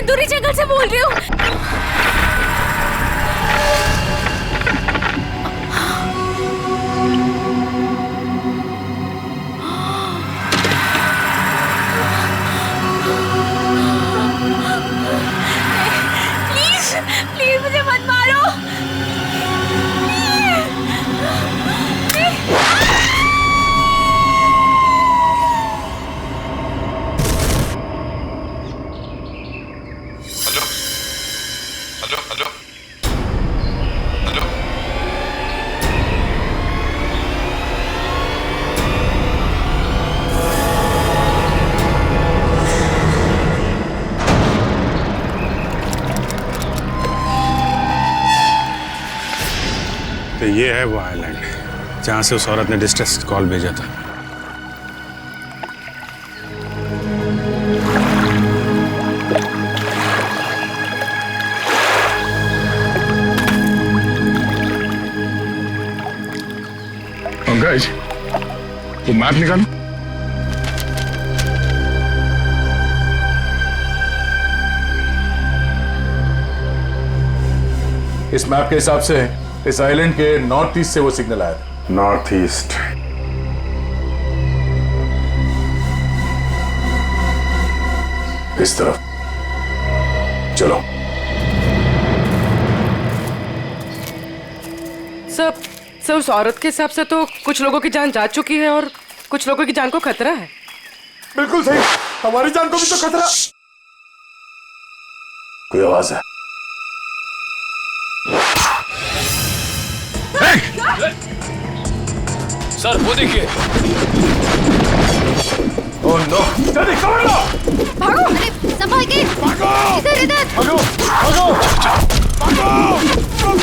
सिंदूरी जंगल से बोल रही हूँ। प्लीज प्लीज मुझे मत मारो। तो ये है वो आइलैंड जहां से उस औरत ने डिस्ट्रेस कॉल भेजा था। पंकज, वो मैप निकालो। इस मैप के हिसाब से इस आइलैंड के नॉर्थ ईस्ट से वो सिग्नल आया था। North east. इस तरफ चलो। सर उस औरत के हिसाब से तो कुछ लोगों की जान जा चुकी है और कुछ लोगों की जान को खतरा है। बिल्कुल सही, हमारी जान को भी तो खतरा। कोई आवाज है? सर वो देखिए। ओह नो, जल्दी कवर लो। भागो, अरे संभाल के। भागो, इधर इधर। भागो, भागो, भागो,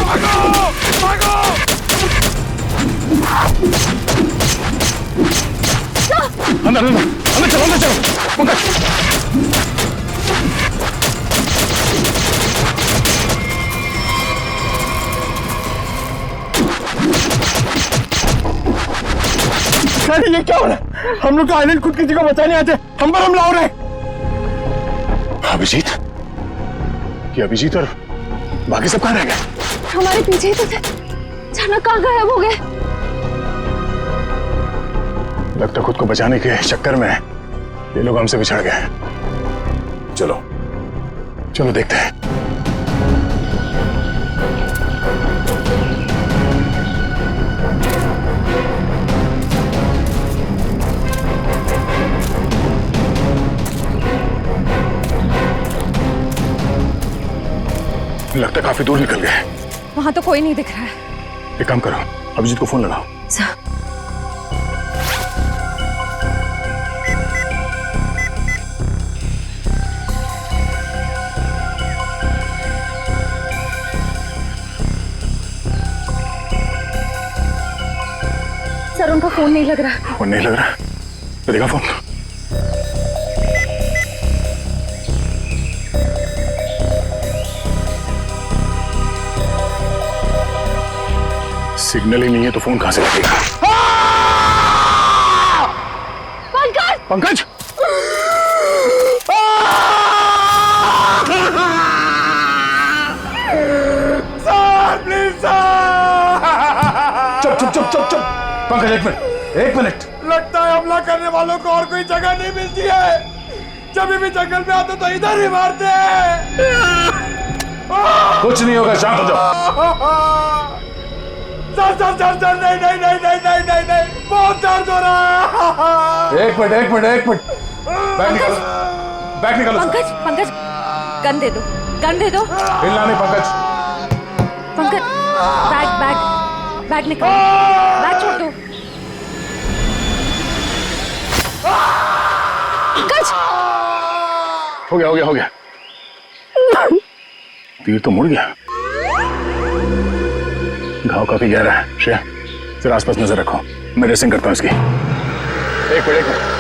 भागो, भागो। अंदर अंदर अंदर चलो, अंदर चलो। पंकज, अरे ये क्या हो रहा है? हम लोग का आइलैंड खुद किसी को बचाने आते, हम पर हमला हो रहा है। अभिजीत, ये अभिजीत और बाकी सब कहाँ रह गए? हमारे पीछे ही तो थे, अचानक कहाँ गायब हो गए? लगता खुद को बचाने के चक्कर में ये लोग हमसे बिछड़ गए। चलो चलो देखते हैं। लगता काफी दूर निकल गए। वहां तो कोई नहीं दिख रहा है। एक काम करो, अभिजीत को फोन लगाओ। सर उनका फोन नहीं लग रहा। फोन नहीं लग रहा? तो देखा फोन। सिग्नल ही नहीं है तो फोन कहां से लगेगा? पंकज! पंकज! चुप चुप चुप चुप चुप। पंकज एक मिनट, एक मिनट। लगता है हमला करने वालों को और कोई जगह नहीं मिलती है। जब भी जंगल में आते तो इधर ही मारते हैं। कुछ नहीं होगा, शांत हो जाओ। सर नहीं नहीं नहीं नहीं नहीं नहीं नहीं, बहुत दर्द हो रहा है। एक मिनट, एक मिनट, एक मिनट। बैग निकालो, बैग निकालो। पंकज, पंकज, गन दे दो, गन दे दो। हिलना नहीं Pankaj. Pankaj, bag bag bag निकालो, बैग छोड़ दो। पंकज! हो गया हो गया हो गया। तीर तो मुड़ गया। घाव काफी गहरा है। श्रेया, फिर आसपास नजर रखो, मैं ड्रेसिंग करता हूँ इसकी। एक मिनट, एक मिनट।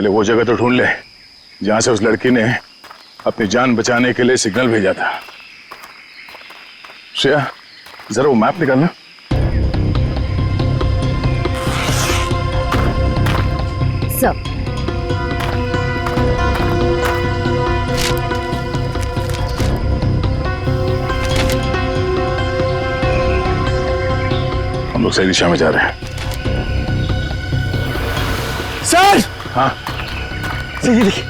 पहले वो जगह तो ढूंढ ले जहां से उस लड़की ने अपनी जान बचाने के लिए सिग्नल भेजा था। श्रेया, जरा वो मैप निकालना। सर, हम लोग सही दिशा में जा रहे हैं। सर हाँ, सर ये देखिए।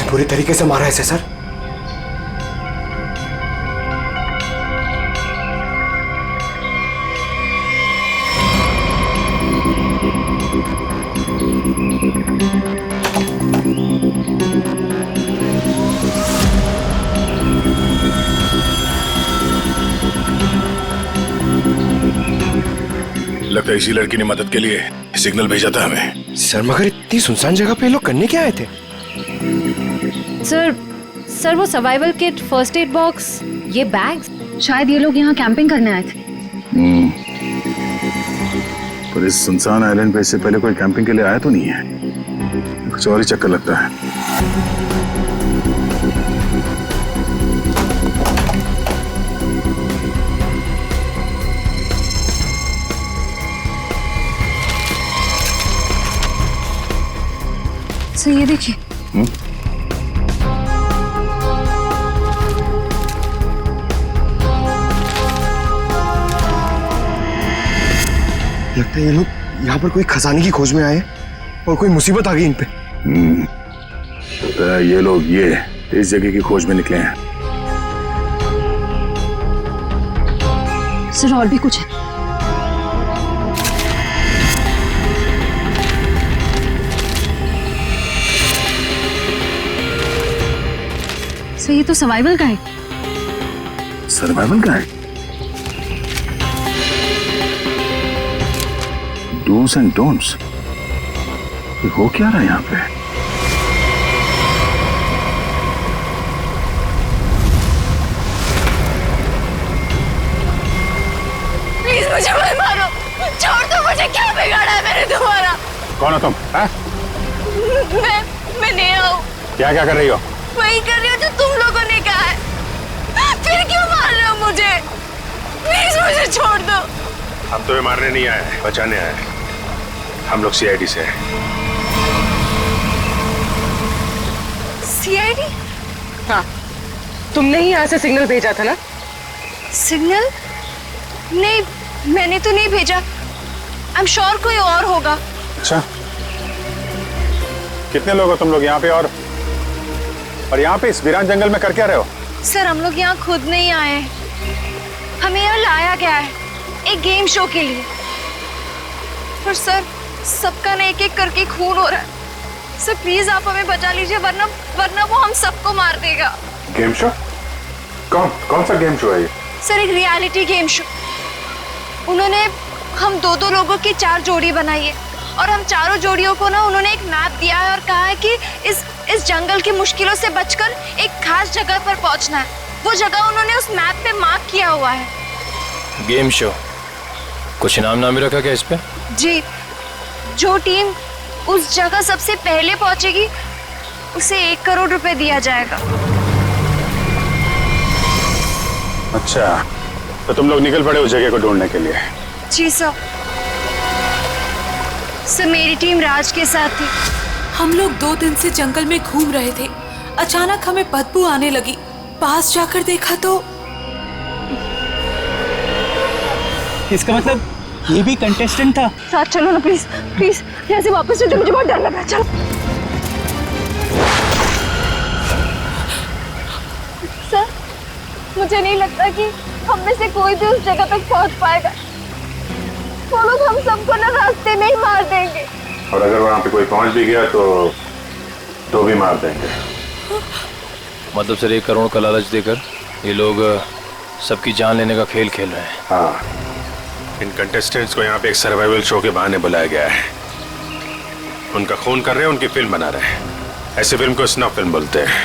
पूरी तरीके से मारा है इसे सर। लगता है इसी लड़की ने मदद के लिए सिग्नल भेजा था हमें। सर मगर इतनी सुनसान जगह पे ये लोग करने क्या आए थे? सर वो survival kit, first aid box, ये बैग, शायद ये लोग यहाँ कैंपिंग करने आए थे। पर इस सुनसान आइलैंड पे इससे पहले कोई कैंपिंग के लिए आया तो नहीं है। कुछ और ही चक्कर लगता है। सर ये देखिए। लगता है ये लोग यहाँ पर कोई खजाने की खोज में आए और कोई मुसीबत आ गई इन पे। लगता है ये लोग इस जगह की खोज में निकले हैं। सर और भी कुछ है। सर ये तो सर्वाइवल का है। सर्वाइवल का है? Dos and don'ts. हो क्या रहा है यहाँ पे? प्लीज मुझे मत मारो, छोड़ दो मुझे। क्या बिगाड़ा है मैंने तुम्हारा? कौन हो तुम? मैं नेहा हूँ। क्या क्या कर रही हो? वही कर रही हो जो तुम लोगों ने कहा है। फिर क्यों मार रहे हो मुझे? प्लीज मुझे छोड़ दो। हम तुम्हें मारने नहीं आए, बचाने आए। हम लोग सीआईडी से हैं। सीआईडी? हाँ, तुमने ही यहाँ से सिग्नल भेजा था ना? सिग्नल? नहीं, मैंने तो नहीं भेजा। आई एम श्योर कोई और होगा। अच्छा, कितने लोग हो तुम लोग यहाँ पे? और यहाँ पे इस वीरान जंगल में कर क्या रहे हो? सर हम लोग यहाँ खुद नहीं आए, हमें यहाँ लाया गया है एक गेम शो के लिए। पर सर सबका ना एक एक करके खून हो रहा है। सर प्लीज आप हमें बचा लीजिए, वरना वो हम सबको मार देगा। Game show? कौन सा गेम शो है ये? सर एक रियलिटी गेम शो। उन्होंने हम दो लोगों की 4 जोड़ी बनाई है और हम चारों जोड़ियों को ना उन्होंने एक मैप दिया है और कहा है कि इस जंगल की मुश्किलों से बचकर एक खास जगह पर पहुंचना है। वो जगह उन्होंने उस मैप पे मार्क किया हुआ है। गेम शो, कुछ इनाम नाम रखा क्या इस पे? जी, जो टीम उस जगह सबसे पहले पहुंचेगी उसे 1 करोड़ रुपए दिया जाएगा। अच्छा, तो तुम लोग निकल पड़े उस जगह को ढूंढने के लिए? जी सर। सर मेरी टीम राज के साथ थी। हम लोग 2 दिन से जंगल में घूम रहे थे। अचानक हमें बदबू आने लगी। पास जाकर देखा तो इसका मतलब ये भी कंटेस्टेंट था। साथ चलो ना प्लीज, प्लीज यहाँ से वापस चलो, मुझे बहुत डर लग रहा है। चलो। सर मुझे नहीं लगता कि हम में से कोई भी उस जगह तक पहुंच पाएगा। वो लोग हम सबको ना रास्ते में ही मार देंगे। और अगर वहां पे कोई पहुंच भी गया तो भी मार देंगे। मतलब सर 1 करोड़ का लालच देकर ये लोग सबकी जान लेने का खेल खेल रहे हैं। हाँ, इन कंटेस्टेंट्स को यहाँ पे एक सर्वाइवल शो के बहाने बुलाया गया है। उनका खून कर रहे हैं, उनकी फिल्म बना रहे हैं। ऐसे फिल्म को स्नफ फिल्म बोलते हैं।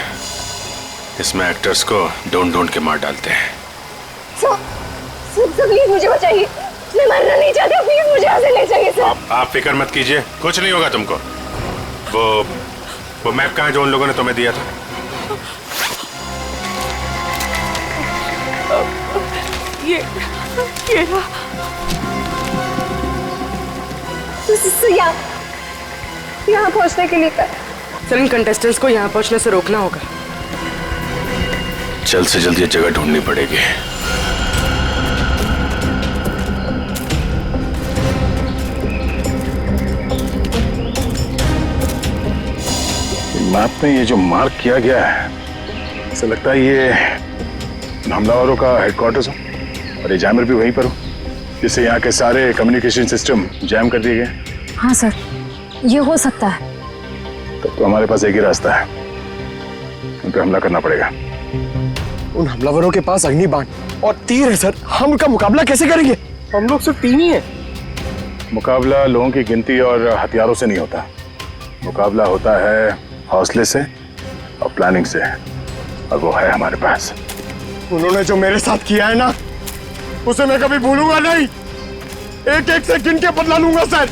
इसमें एक्टर्स को ढूंढ ढूंढ के मार डालते हैं। प्लीज मुझे बचाइए, मैं मरना नहीं चाहती, प्लीज मुझे यहाँ से ले जाइए सर। आप फिक्र मत कीजिए, कुछ नहीं होगा तुमको। वो मैप कहाँ है जो उन लोगों ने तुम्हें दिया था? ये यहाँ पहुँचने के लिए सर इन कंटेस्टेंट्स को यहाँ पहुँचने से रोकना होगा। जल्द से जल्द ये जगह ढूंढनी पड़ेगी। मैप में ये जो मार्क किया गया है, ऐसा लगता है ये हमलावरों का हेडक्वार्टर्स हो और ये जैमर भी वहीं पर हो, जिससे यहाँ के सारे कम्युनिकेशन सिस्टम जैम कर दिए गए। हाँ सर, ये हो सकता है। तो हमारे पास एक ही रास्ता है, उन पे हमला करना पड़ेगा। उन हमलावरों के पास अग्निबाण और तीर है सर, हम उनका मुकाबला कैसे करेंगे? हम लोग सिर्फ 3 ही हैं। मुकाबला लोगों की गिनती और हथियारों से नहीं होता, मुकाबला होता है हौसले से और प्लानिंग से, और वो है हमारे पास। उन्होंने जो मेरे साथ किया है ना, उसे मैं कभी भूलूंगा नहीं। एक से गिन के बदला लूंगा सर।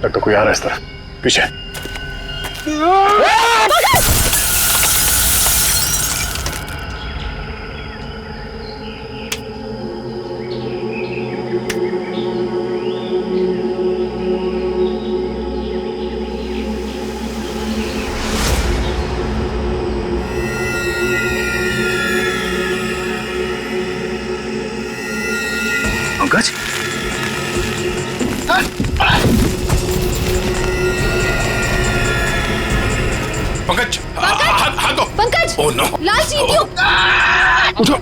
तक तो कोई आ रहा है इस तरफ, पीछे। पंकज, पंकज, हाथ दो। पंकज, ओह नो, लाल चींटियों। उठो।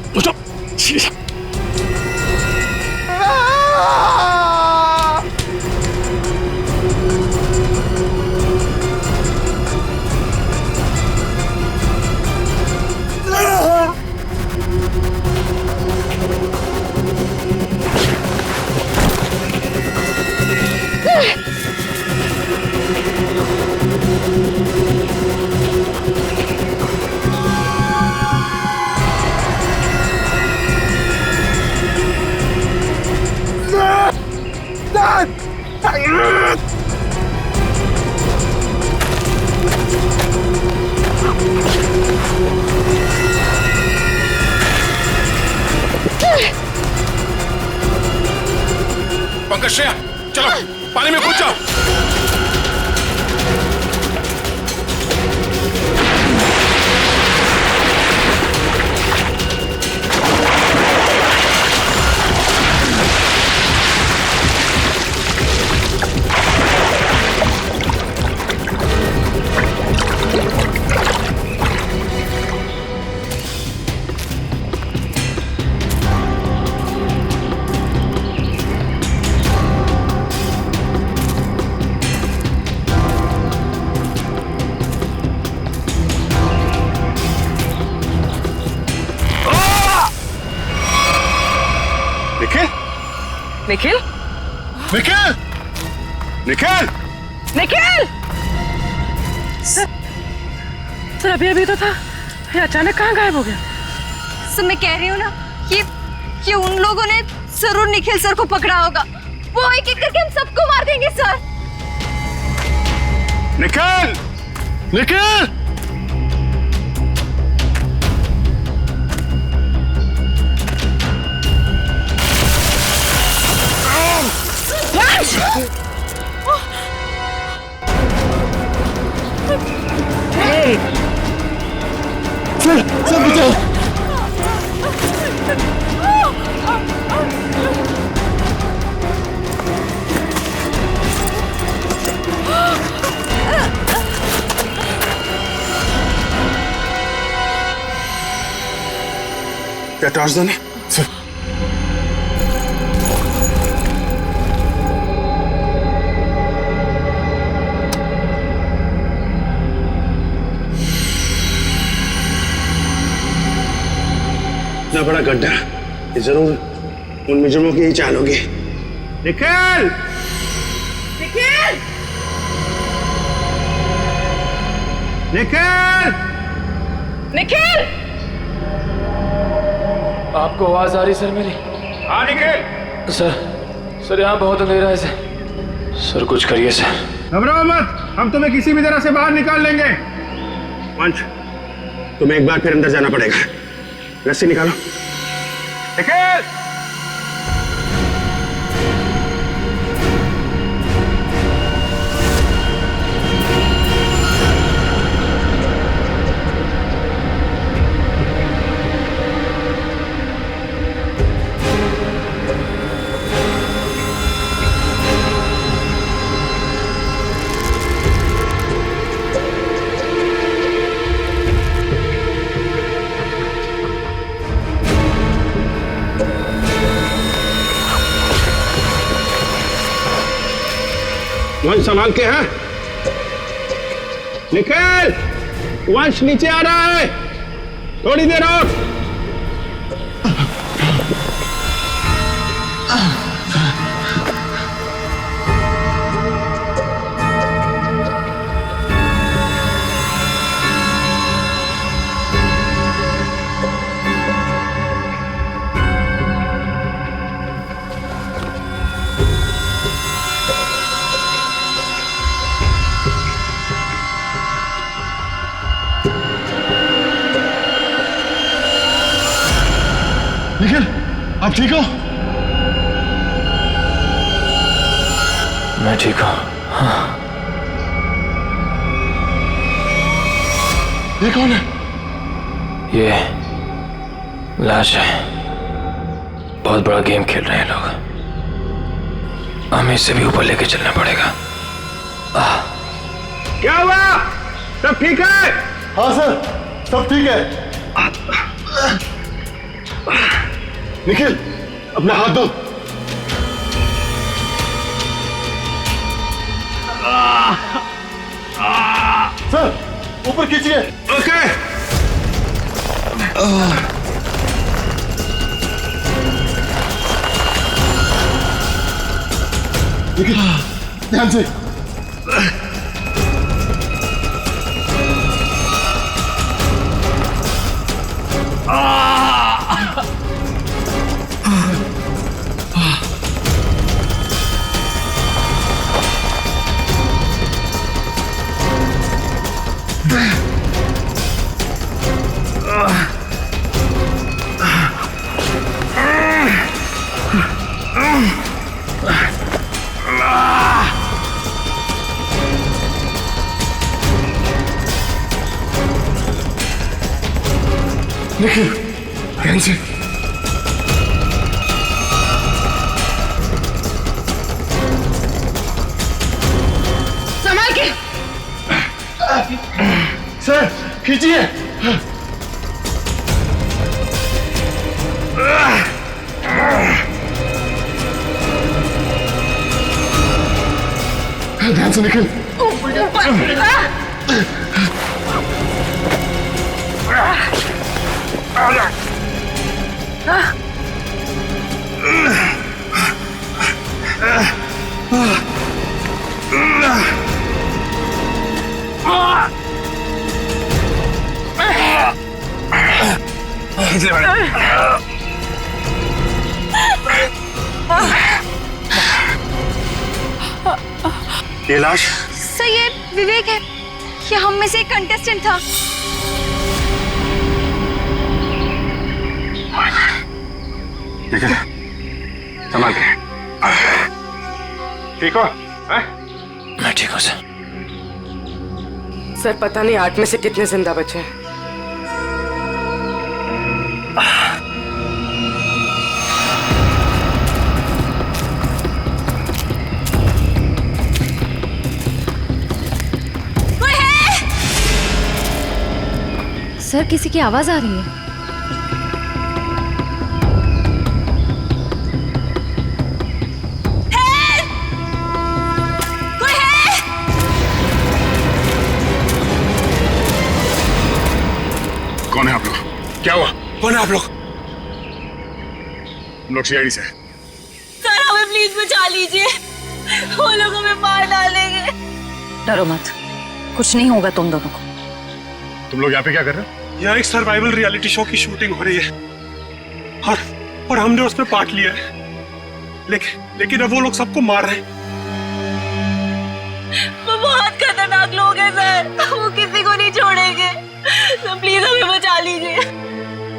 पंकज, श्रेया, चलो पानी में कूद जाओ। निखिल, निखिल, निखिल, निखिल! सर अभी तो था, ये अचानक कहाँ गायब हो गया? सर मैं कह रही हूँ ना कि उन लोगों ने जरूर निखिल सर को पकड़ा होगा। वो एक एक करके हम सबको मार देंगे सर। निखिल, निखिल! सर बचाओ। क्या टॉर्च दो ना सर। इतना बड़ा गड्ढा, ये जरूर उन मुजरिमों की ही चाल होगी। निखिल! निखिल! निखिल! निखिल! आपको आवाज आ रही सर मेरी? हाँ निखिल! सर यहाँ बहुत अंधेरा है सर कुछ करिए सर। घबराओ मत, हम तुम्हें किसी भी तरह से बाहर निकाल लेंगे। वंश, तुम्हें एक बार फिर अंदर जाना पड़ेगा। रस्सी निकालो। निखिल! वंश संभाल के हैं। निखिल! वंश नीचे आ रहा है, थोड़ी देर और। निखिल, आप ठीक हो? मैं ठीक हूँ। हाँ। ये कौन है? ये लाश है। बहुत बड़ा गेम खेल रहे हैं लोग। हमें इसे भी ऊपर लेके चलना पड़ेगा। क्या हुआ? सब ठीक है? हाँ सर, सब ठीक है। निखिल, अपना हाथ दो। सर, ऊपर खींचिए। ओके। निखिल, ध्यान से। निखिल, ध्यान से। संभाल के। सर, खींचिए। ध्यान से निखिल। ये लाश? सर ये विवेक है, ये हम में से एक कंटेस्टेंट था। निखिल, संभाल के। ठीक हो? मैं ठीक हूँ सर। सर पता नहीं 8 में से कितने जिंदा बचे हैं। सर, किसी की आवाज आ रही है। क्या हुआ? कौन है आप लोग? हम लोग सीआईडी से। सर हमें प्लीज बचा लीजिए, वो लोग हमें मार डालेंगे। डरो मत, कुछ नहीं होगा तुम दोनों को। तुम लोग यहाँ पे क्या कर रहे हो? यहाँ एक सर्वाइवल रियलिटी शो की शूटिंग हो रही है और हमने उसमें पार्ट लिया है, लेकिन अब वो लोग सबको मार रहे हैं। वो बहुत खतरनाक लोग हैं सर, वो किसी को नहीं छोड़ेंगे। तो प्लीज हमें बचा लीजिए।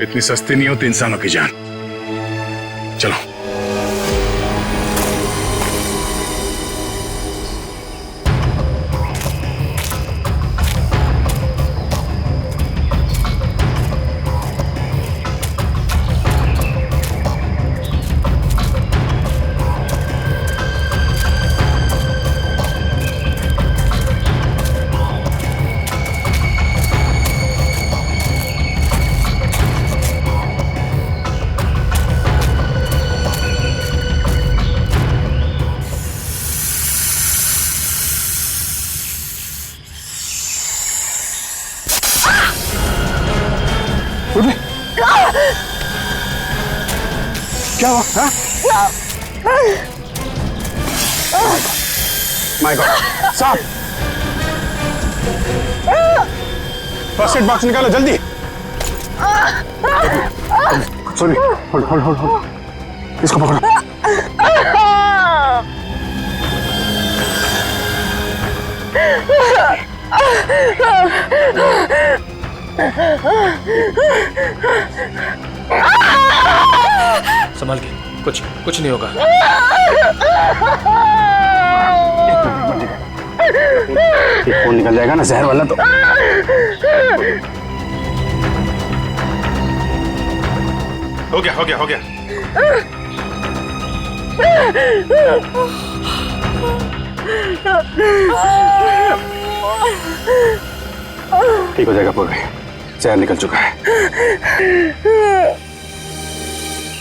इतनी सस्ती नहीं होती इंसानों की जान। चलो। क्या हुआ? माय गॉड, साहब फर्स्ट एड बॉक्स निकालो जल्दी। सॉरी, होल्ड, इसको पकड़ो। संभाल के, कुछ नहीं होगा। खून निकल जाएगा ना जहर वाला तो। हो गया। ठीक हो जाएगा पूर्वी, जहर निकल चुका है।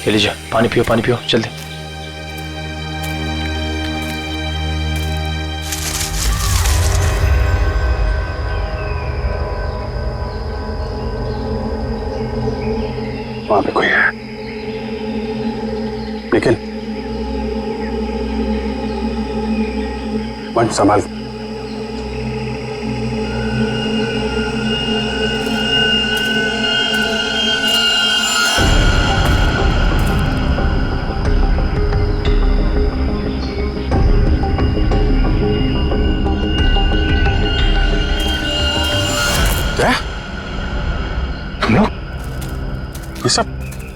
एलिजा, पानी पियो जल्दी। वहां पे कोई है, निखिल वंश संभाल।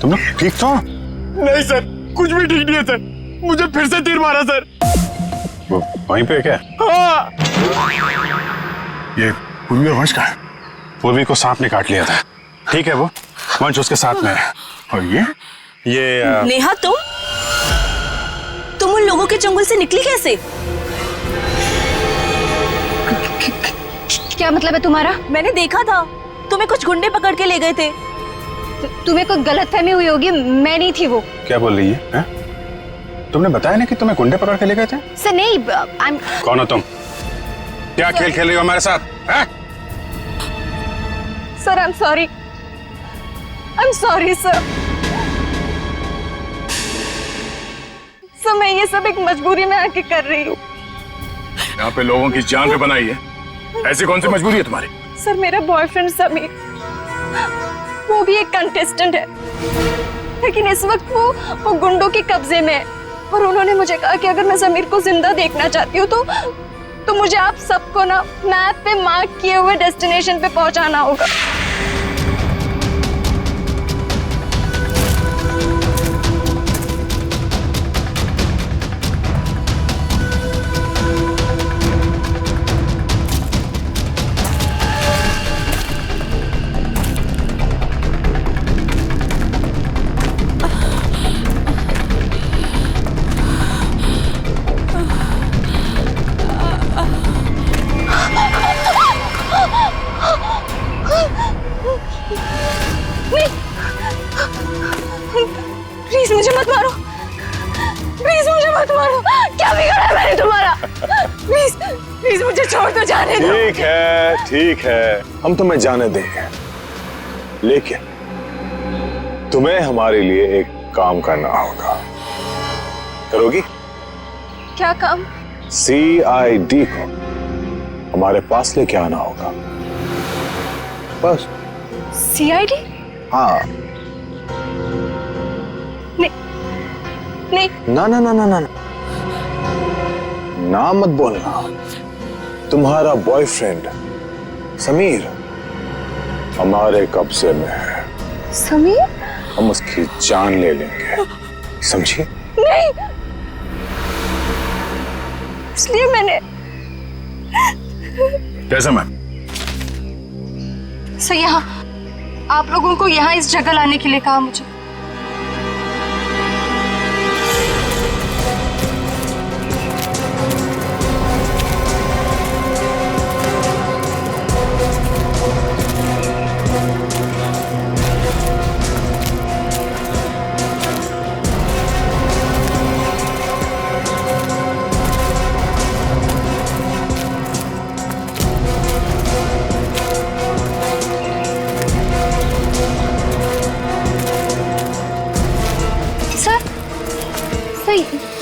तुम लोग ठीक तो? नहीं सर, कुछ भी ठीक नहीं है सर। मुझे फिर से तीर मारा सर। वो वहीं पे क्या? हाँ। ये पूर्वी और वंश का है? पूर्वी को सांप ने काट लिया था, ठीक है, वो वंश उसके साथ में है। और ये नेहा, तुम उन लोगों के जंगल से निकली कैसे? क्या मतलब है तुम्हारा? मैंने देखा था, तुम्हें कुछ गुंडे पकड़ के ले गए थे। तुम्हें कोई गलतफहमी हुई होगी, मैं नहीं थी वो। क्या बोल रही है? तुमने बताया ना कि तुम्हें गुंडे पकड़ के ले गए थे? सर नहीं, कौन हो तुम? क्या खेल खेल रही हो हमारे साथ? Sir I am sorry sir. Sir मैं ये सब एक मजबूरी में आके कर रही हूँ। यहाँ पे लोगों की जान पे बनाई है, ऐसी कौन सी मजबूरी है तुम्हारी? सर मेरा बॉयफ्रेंड समीर, वो भी एक कंटेस्टेंट है, लेकिन इस वक्त वो गुंडों के कब्जे में है। और उन्होंने मुझे कहा कि अगर मैं समीर को जिंदा देखना चाहती हूँ तो मुझे आप सबको ना मैप पे मार्क किए हुए डेस्टिनेशन पे पहुंचाना होगा। प्लीज मुझे मत मारो, प्लीज मुझे मत मारो। क्या बिगाड़ा है मैंने तुम्हारा? प्लीज मुझे छोड़ दो, जाने दो। ठीक है, हम तुम्हें जाने देंगे, लेकिन तुम्हें हमारे लिए एक काम करना होगा। करोगी? क्या काम? CID को हमारे पास लेके आना होगा, बस। CID? हाँ। नहीं। ना ना ना ना ना ना मत बोलना। तुम्हारा बॉयफ्रेंड समीर हमारे कब्जे में है। समीर? हम उसकी जान ले लेंगे, समझी? नहीं, इसलिए मैंने। कैसा मैम? सर, यहाँ आप लोगों को यहाँ इस जगह लाने के लिए कहा मुझे।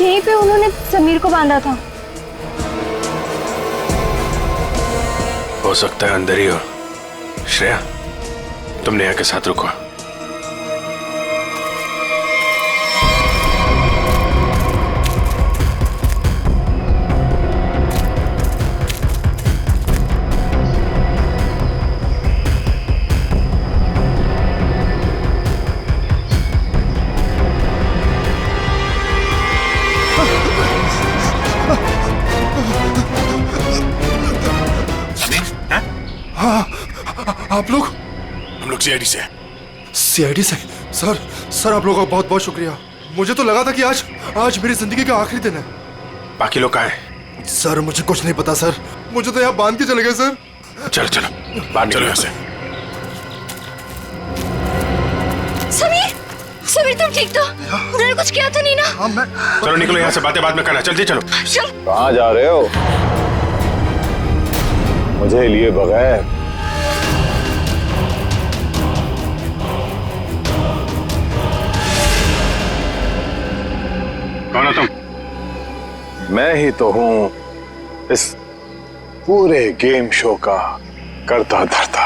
यहीं पे उन्होंने समीर को बांधा था। हो सकता है अंदर ही हो। श्रेया, तुम नेहा के साथ रुको। आप लोग? हम लोग CID से हैं। CID से? सर आप लोगों का बहुत बहुत शुक्रिया। मुझे तो लगा था कि आज मेरी जिंदगी का आखिरी दिन है। बाकी लोग कहाँ हैं? सर मुझे कुछ नहीं पता सर, मुझे तो यहाँ बांध के चले गए सर। चलो चलो बाहर निकलो यहाँ से। समीर तुम ठीक तो? उन्होंने कुछ किया तो नहीं ना? हाँ मैं। चलो निकलो यहाँ से, बातें बाद में करना। जल्दी चलो। कहाँ जा रहे हो? मुझे लिए बगैर? कौन हो तुम? मैं ही तो हूं इस पूरे गेम शो का करता धरता।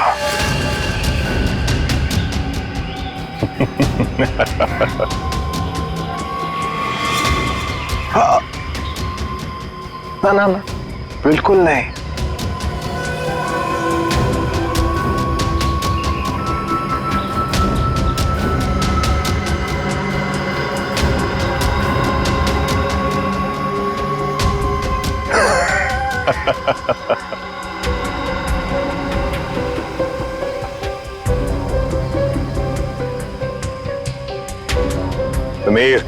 हाँ। ना ना ना, बिल्कुल नहीं। समीर,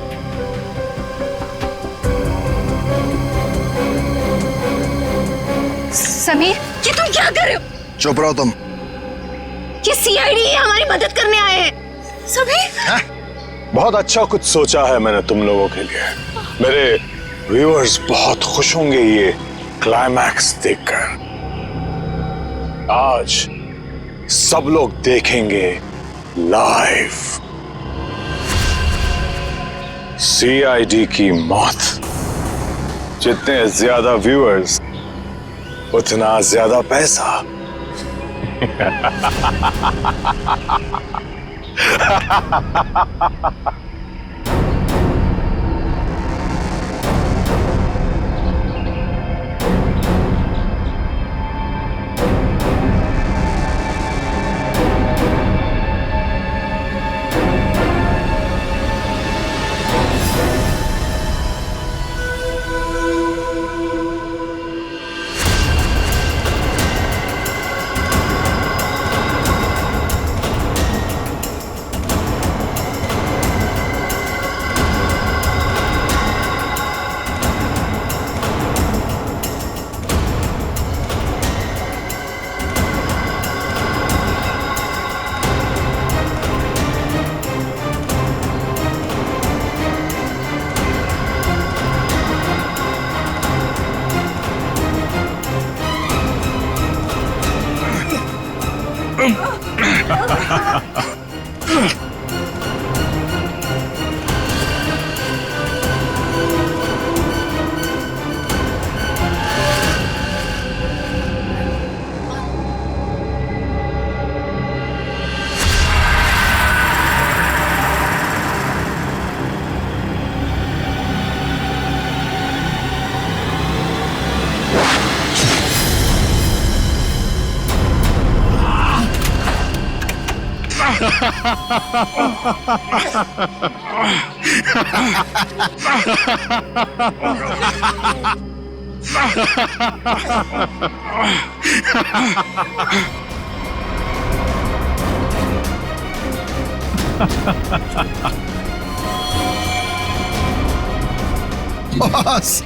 समीर, ये तुम क्या कर रहे हो? चुप रहो तुम। ये CID हमारी मदद करने आए हैं। समीर, बहुत अच्छा कुछ सोचा है मैंने तुम लोगों के लिए। मेरे व्यूअर्स बहुत खुश होंगे ये क्लाइमैक्स देखकर। आज सब लोग देखेंगे लाइव CID की मौत। जितने ज्यादा व्यूअर्स उतना ज्यादा पैसा। बॉस।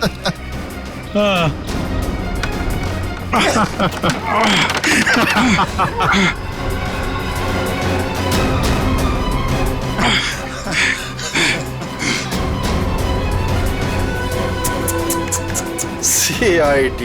CID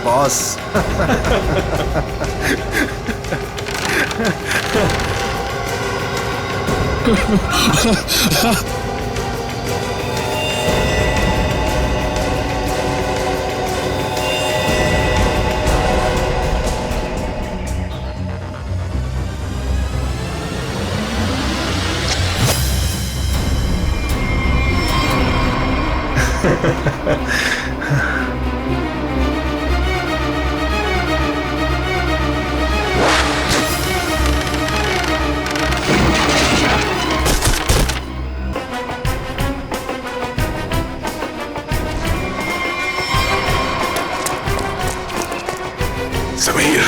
boss. समीर।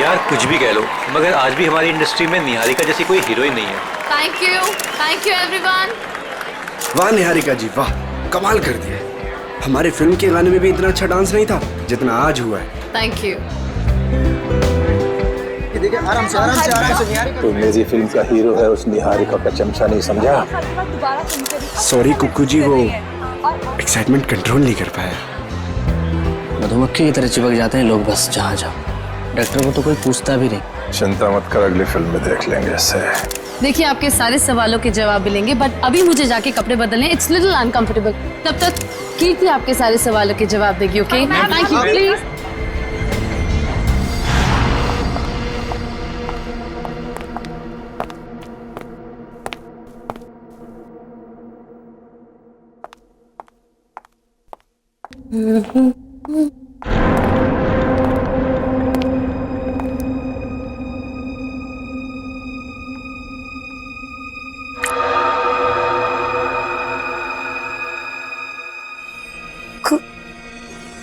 यार कुछ भी कह लो, मगर आज भी हमारी इंडस्ट्री में निहारिका जैसी कोई हीरोइन नहीं है। Thank you everyone. वाह निहारिका जी वाह, कमाल कर दिया। हमारे फिल्म के गाने में भी इतना अच्छा डांस नहीं था जितना आज हुआ है। Thank you. देखिए आराम से आराम से आराम से निहारिका। तो मेरी फिल्म का हीरो है, उस निहारिका का चमचा नहीं समझा। सॉरी कुक्कू जी, वो एक्साइटमेंट कंट्रोल नहीं कर पाया। मधुमक्खी की तरह चिपक जाते हैं लोग बस जहाँ जाओ। डॉक्टर को तो कोई पूछता भी नहीं। चिंता मत कर, अगली फिल्म में देख लेंगे इससे। देखिए आपके सारे सवालों के जवाब मिलेंगे, बट अभी मुझे जाके कपड़े बदलने, इट्स लिटिल अनकंफर्टेबल। तब तक कीर्ति आपके सारे सवालों के जवाब देगी। Okay thank you please.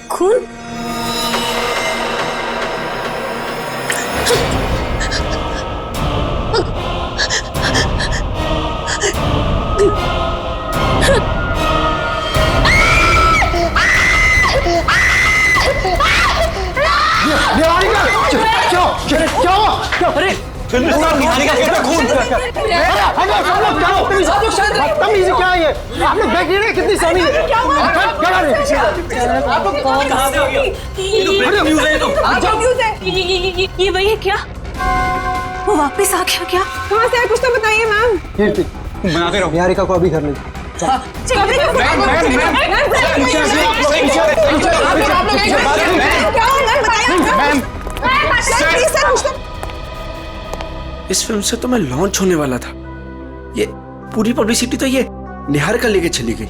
खून? अरे फिल्म स्टार निहारिका के खून। बदतमीजी क्या है ये? आप लोग देख रहे हैं कितनी सामी है? ये वही है क्या? वो वापस आ गया क्या? कहाँ से है कुछ तो बताइए मैम। कीर्ति बनाते रहो, निहारिका को अभी घर ले इस फिल्म से तो मैं लॉन्च होने वाला था, ये पूरी पब्लिसिटी तो ये निहारिका लेके चली गई।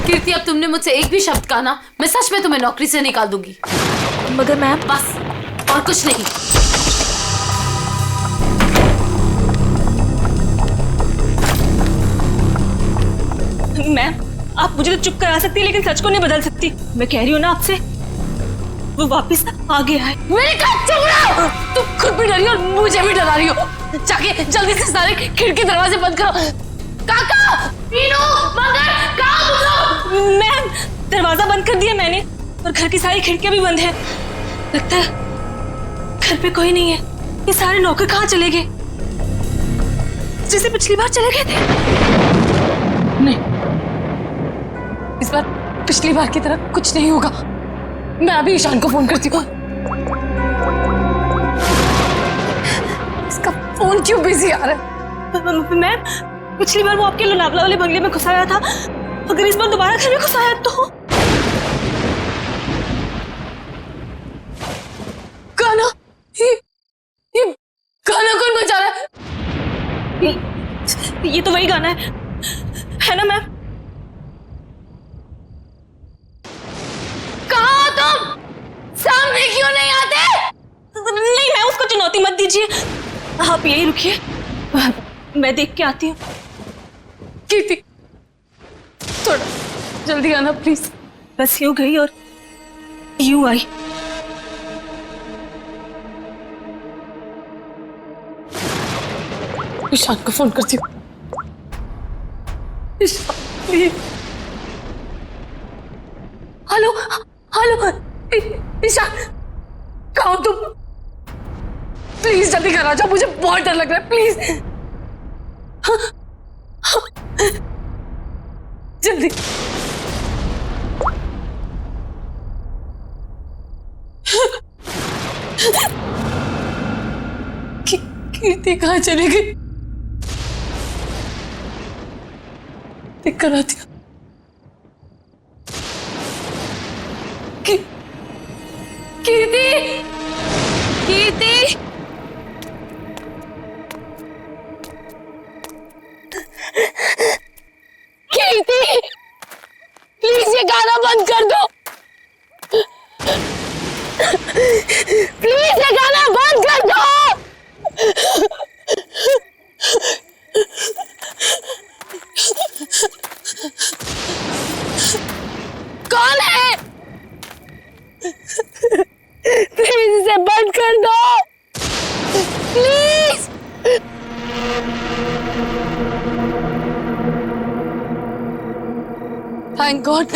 कीर्ति अब तुमने मुझसे एक भी शब्द कहा ना, मैं सच में तुम्हें नौकरी से निकाल दूंगी। मगर मैम बस और कुछ नहीं। मैम आप मुझे तो चुप करा सकती है लेकिन सच को नहीं बदल सकती। मैं कह रही हूँ ना आपसे, वो वापस आ गया है। मेरे चुप रहो। तुम खुद भी डरी और मुझे भी डरा रही हो। जाके जल्दी से सारे खिड़की दरवाजे बंद करो। काका, मीनू, मगर, कहाँ तुम लोग? मैम दरवाजा बंद कर दिया मैंने और घर की सारी खिड़कियां भी बंद है। लगता है घर पे कोई नहीं है। ये सारे नौकर कहाँ चले गए? जैसे पिछली बार चले गए थे। नहीं, इस बार पिछली बार की तरह कुछ नहीं होगा। मैं अभी ईशान को फोन करती हूँ। इसका फोन क्यों बिजी आ रहा है? मैम पिछली बार वो आपके लोनावला वाले बंगले में घुसाया था, अगर इस बार दोबारा घर में घुसाया तो? गाना, ये गाना कौन बजा रहा है? ये तो वही गाना है ना मैम? कहाँ तुम? सामने क्यों नहीं आते? नहीं मैम उसको चुनौती मत दीजिए, आप यही रुकिए, मैं देख के आती हूँ। कीर्ति थोड़ा जल्दी आना प्लीज। बस यूं गई और यूं आई। ईशान को फोन करती हूँ। Ishan please. Hello hello Ishan, कहाँ हो तुम? प्लीज जल्दी घर आ जाओ, मुझे बहुत डर लग रहा है। प्लीज जल्दी। कीर्ति कहाँ चली गई? देख कर आती हूँ। कीर्ति, कीर्ति, कीर्ति, प्लीज ये गाना बंद कर दो। प्लीज ये गाना बंद कर दो। कौन है? प्लीज इसे बंद कर दो, प्लीज। थैंक गॉड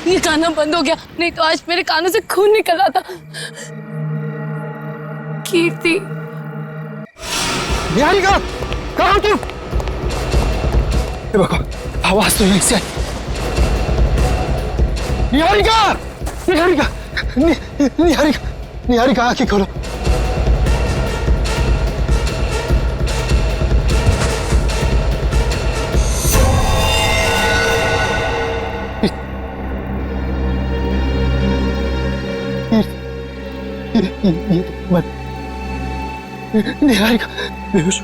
ये गाना बंद हो गया, नहीं तो आज मेरे कानों से खून निकल रहा था। कीर्ति, निहारिका, कहाँ तुम? आवाज तो यहीं से आई। निहारिका, निहारिका, निहारिका, निहारिका, आंखें खोलो। निहारिका बेहोश,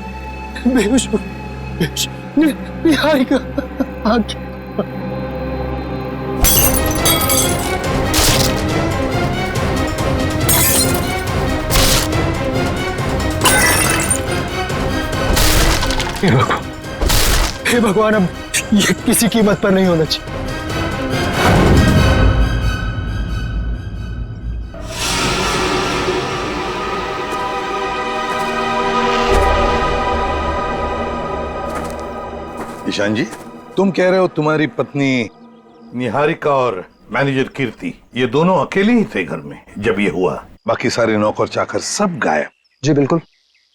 बेहोश, बेहोश। निहारिका आंखें। हे भगवान, अब ये किसी कीमत पर नहीं होना चाहिए। ईशान जी, तुम कह रहे हो तुम्हारी पत्नी निहारिका और मैनेजर कीर्ति ये दोनों अकेले ही थे घर में जब ये हुआ, बाकी सारे नौकर चाकर सब गायब? जी बिल्कुल।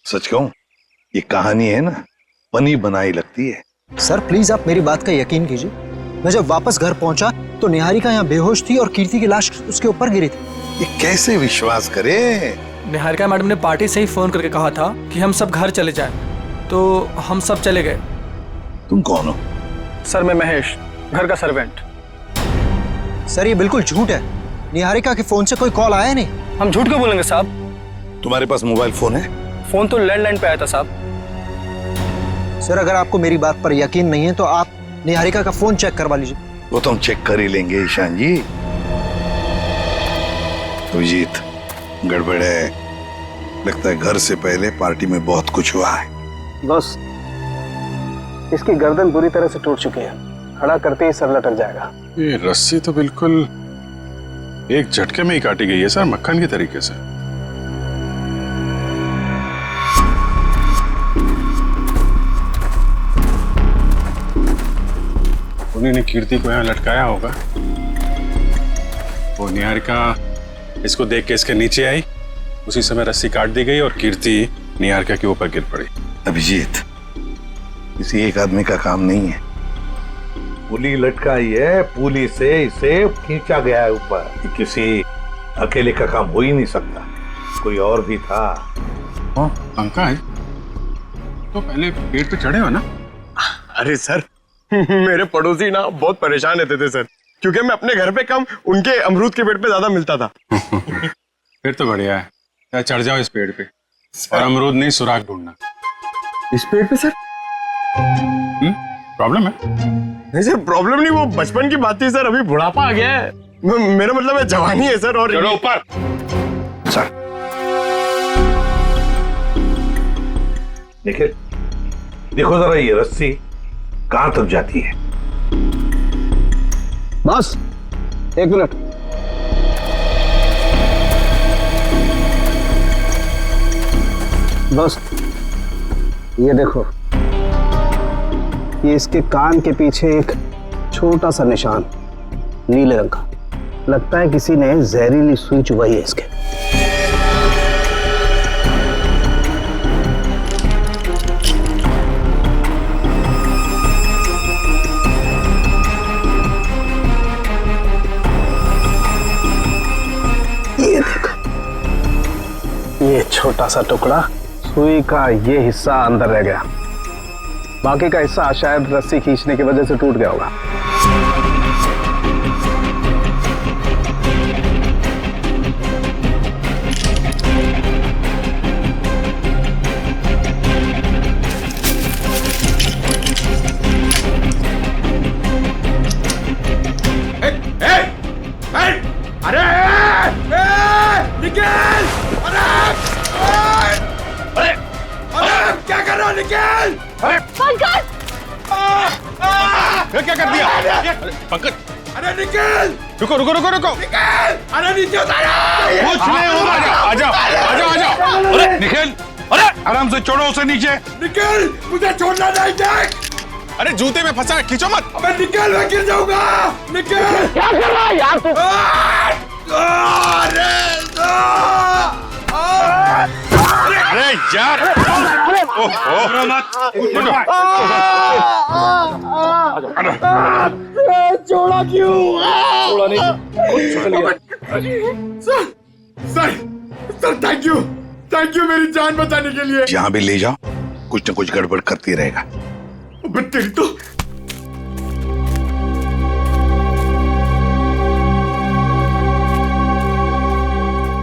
सच कहूं, ये कहानी है ना, बनी बनाई लगती है। सर प्लीज आप मेरी बात का यकीन कीजिए, मैं जब वापस घर पहुंचा तो निहारिका यहाँ बेहोश थी और कीर्ति की लाश उसके ऊपर गिरी थी। ये कैसे विश्वास करे? निहारिका मैडम ने पार्टी से ही फोन करके कहा था कि हम सब घर चले जाएं, तो हम सब चले गए। तुम कौन हो? सर मैं महेश, घर का सर्वेंट। सर ये बिल्कुल झूठ है, निहारिका के फोन से कोई कॉल आया नहीं। हम झूठ क्यों बोलेंगे साहब? तुम्हारे पास मोबाइल फोन है? फोन तो लैंडलाइन पे आया था साहब। सर अगर आपको मेरी बात पर यकीन नहीं है तो आप निहारिका का फोन चेक करवा लीजिए। वो तो हम चेक कर ही लेंगे ईशान जी। अभिजीत, गड़बड़ है, लगता है घर से पहले पार्टी में बहुत कुछ हुआ है। बस इसकी गर्दन बुरी तरह से टूट चुकी है, खड़ा करते ही सर लटक जाएगा। ये रस्सी तो बिल्कुल एक झटके में ही काटी गई है सर, मक्खन के तरीके से। उन्होंने कीर्ति को यहाँ लटकाया होगा। वो निहारिका इसको देख के इसके नीचे आई, उसी समय रस्सी काट दी गई और कीर्ति निहारिका के ऊपर गिर पड़ी। अभिजीत, किसी एक आदमी का काम नहीं है, पुली लटकाई है, पुली से इसे खींचा गया है ऊपर। किसी अकेले का काम हो ही नहीं सकता, कोई और भी था। पंकज, तो पहले पेड़ पे चढ़े हो ना? अरे सर मेरे पड़ोसी ना बहुत परेशान रहते थे सर, क्योंकि मैं अपने घर पे कम उनके अमरूद के पेड़ पे ज्यादा मिलता था। फिर तो बढ़िया है, या चढ़ जाओ इस पेड़ पे और अमरूद नहीं सुराग ढूंढना। इस पेड़ पे सर प्रॉब्लम है? नहीं सर प्रॉब्लम नहीं, वो बचपन की बात थी सर, अभी बुढ़ापा आ गया है। मेरा मतलब है जवानी है सर। और चलो ऊपर सर। देखिए, देखो जरा ये रस्सी कहां तक जाती है। बस एक मिनट। बस ये देखो, ये इसके कान के पीछे एक छोटा सा निशान नीले रंग का, लगता है किसी ने जहरीली सुई चुभाई है इसके। ये देखो, ये छोटा सा टुकड़ा, सुई का ये हिस्सा अंदर रह गया, बाकी का हिस्सा शायद रस्सी खींचने की वजह से टूट गया होगा। निकल! अरे क्या कर रहा हो? निकल! पंकज! क्या कर दिया? पंकज! अरे निकल! रुको रुको रुको रुको। अरे नीचे उतारो। कुछ नहीं होगा। आ जाओ आ जाओ आ जाओ। अरे निखिल, अरे आराम से छोड़ो उसे नीचे। निखिल, मुझे छोड़ना नहीं। देख, अरे जूते में फंसा है, खींचो मत। अबे निकल, मैं गिर जाऊंगा। निकल। क्या कर रहा है यार तू? अरे यार, छोड़ा क्यों? छोड़ा नहीं। सर थैंक यू मेरी जान बचाने के लिए। जहां भी ले जाओ कुछ न कुछ गड़बड़ करती रहेगा। तेरी तो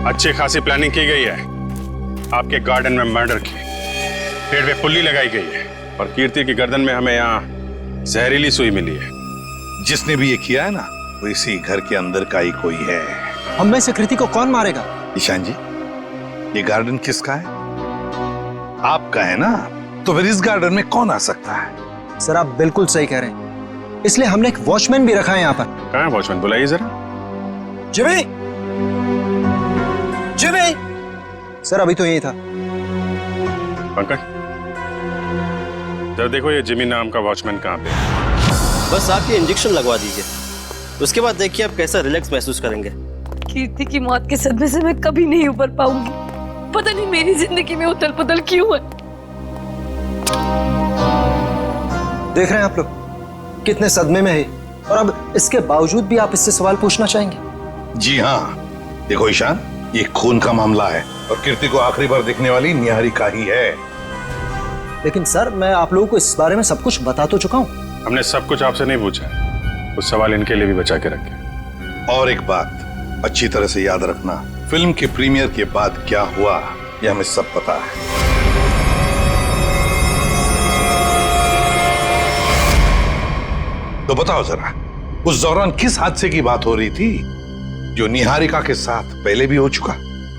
अच्छी खासी प्लानिंग की गई है। आपके गार्डन में मर्डर की, पेड़ पे पुल्ली लगाई गई है और कीर्ति की गर्दन में हमें यहाँ जहरीली सुई मिली है। जिसने भी ये किया है ना, वो इसी घर के अंदर का ही कोई है। हम में से कृति को कौन मारेगा? ईशान जी, ये गार्डन किसका है? आपका है ना, तो फिर इस गार्डन में कौन आ सकता है? सर आप बिल्कुल सही कह रहे हैं, इसलिए हमने एक वॉचमैन भी रखा है यहाँ पर। कहाँ है वॉचमैन? बुलाइए जरा। Jimmy, Jimmy. सर अभी तो यही था। पंकज, जरा देखो ये जिमी नाम का वॉचमैन कहाँ पे है। बस आप ये इंजेक्शन लगवा दीजिए, उसके बाद देखिए आप कैसा रिलैक्स महसूस करेंगे। कीर्ति की मौत के सदमे से मैं कभी नहीं उबर पाऊंगी। पता नहीं मेरी जिंदगी में उथल पुथल क्यों है। देख रहे हैं आप लोग कितने सदमे में है, और अब इसके बावजूद भी आप इससे सवाल पूछना चाहेंगे? जी हाँ, देखो ईशान, ये खून का मामला है और कीर्ति को आखिरी बार देखने वाली निहारिका ही है। लेकिन सर मैं आप लोगों को इस बारे में सब कुछ बता तो चुका हूँ। हमने सब कुछ आपसे नहीं पूछा है, कुछ सवाल इनके लिए भी बचा के रखे। और एक बात अच्छी तरह से याद रखना, फिल्म के प्रीमियर के बाद क्या हुआ ये हमें सब पता है। तो बताओ जरा, उस दौरान किस हादसे की बात हो रही थी जो निहारिका के साथ पहले भी हो चुका?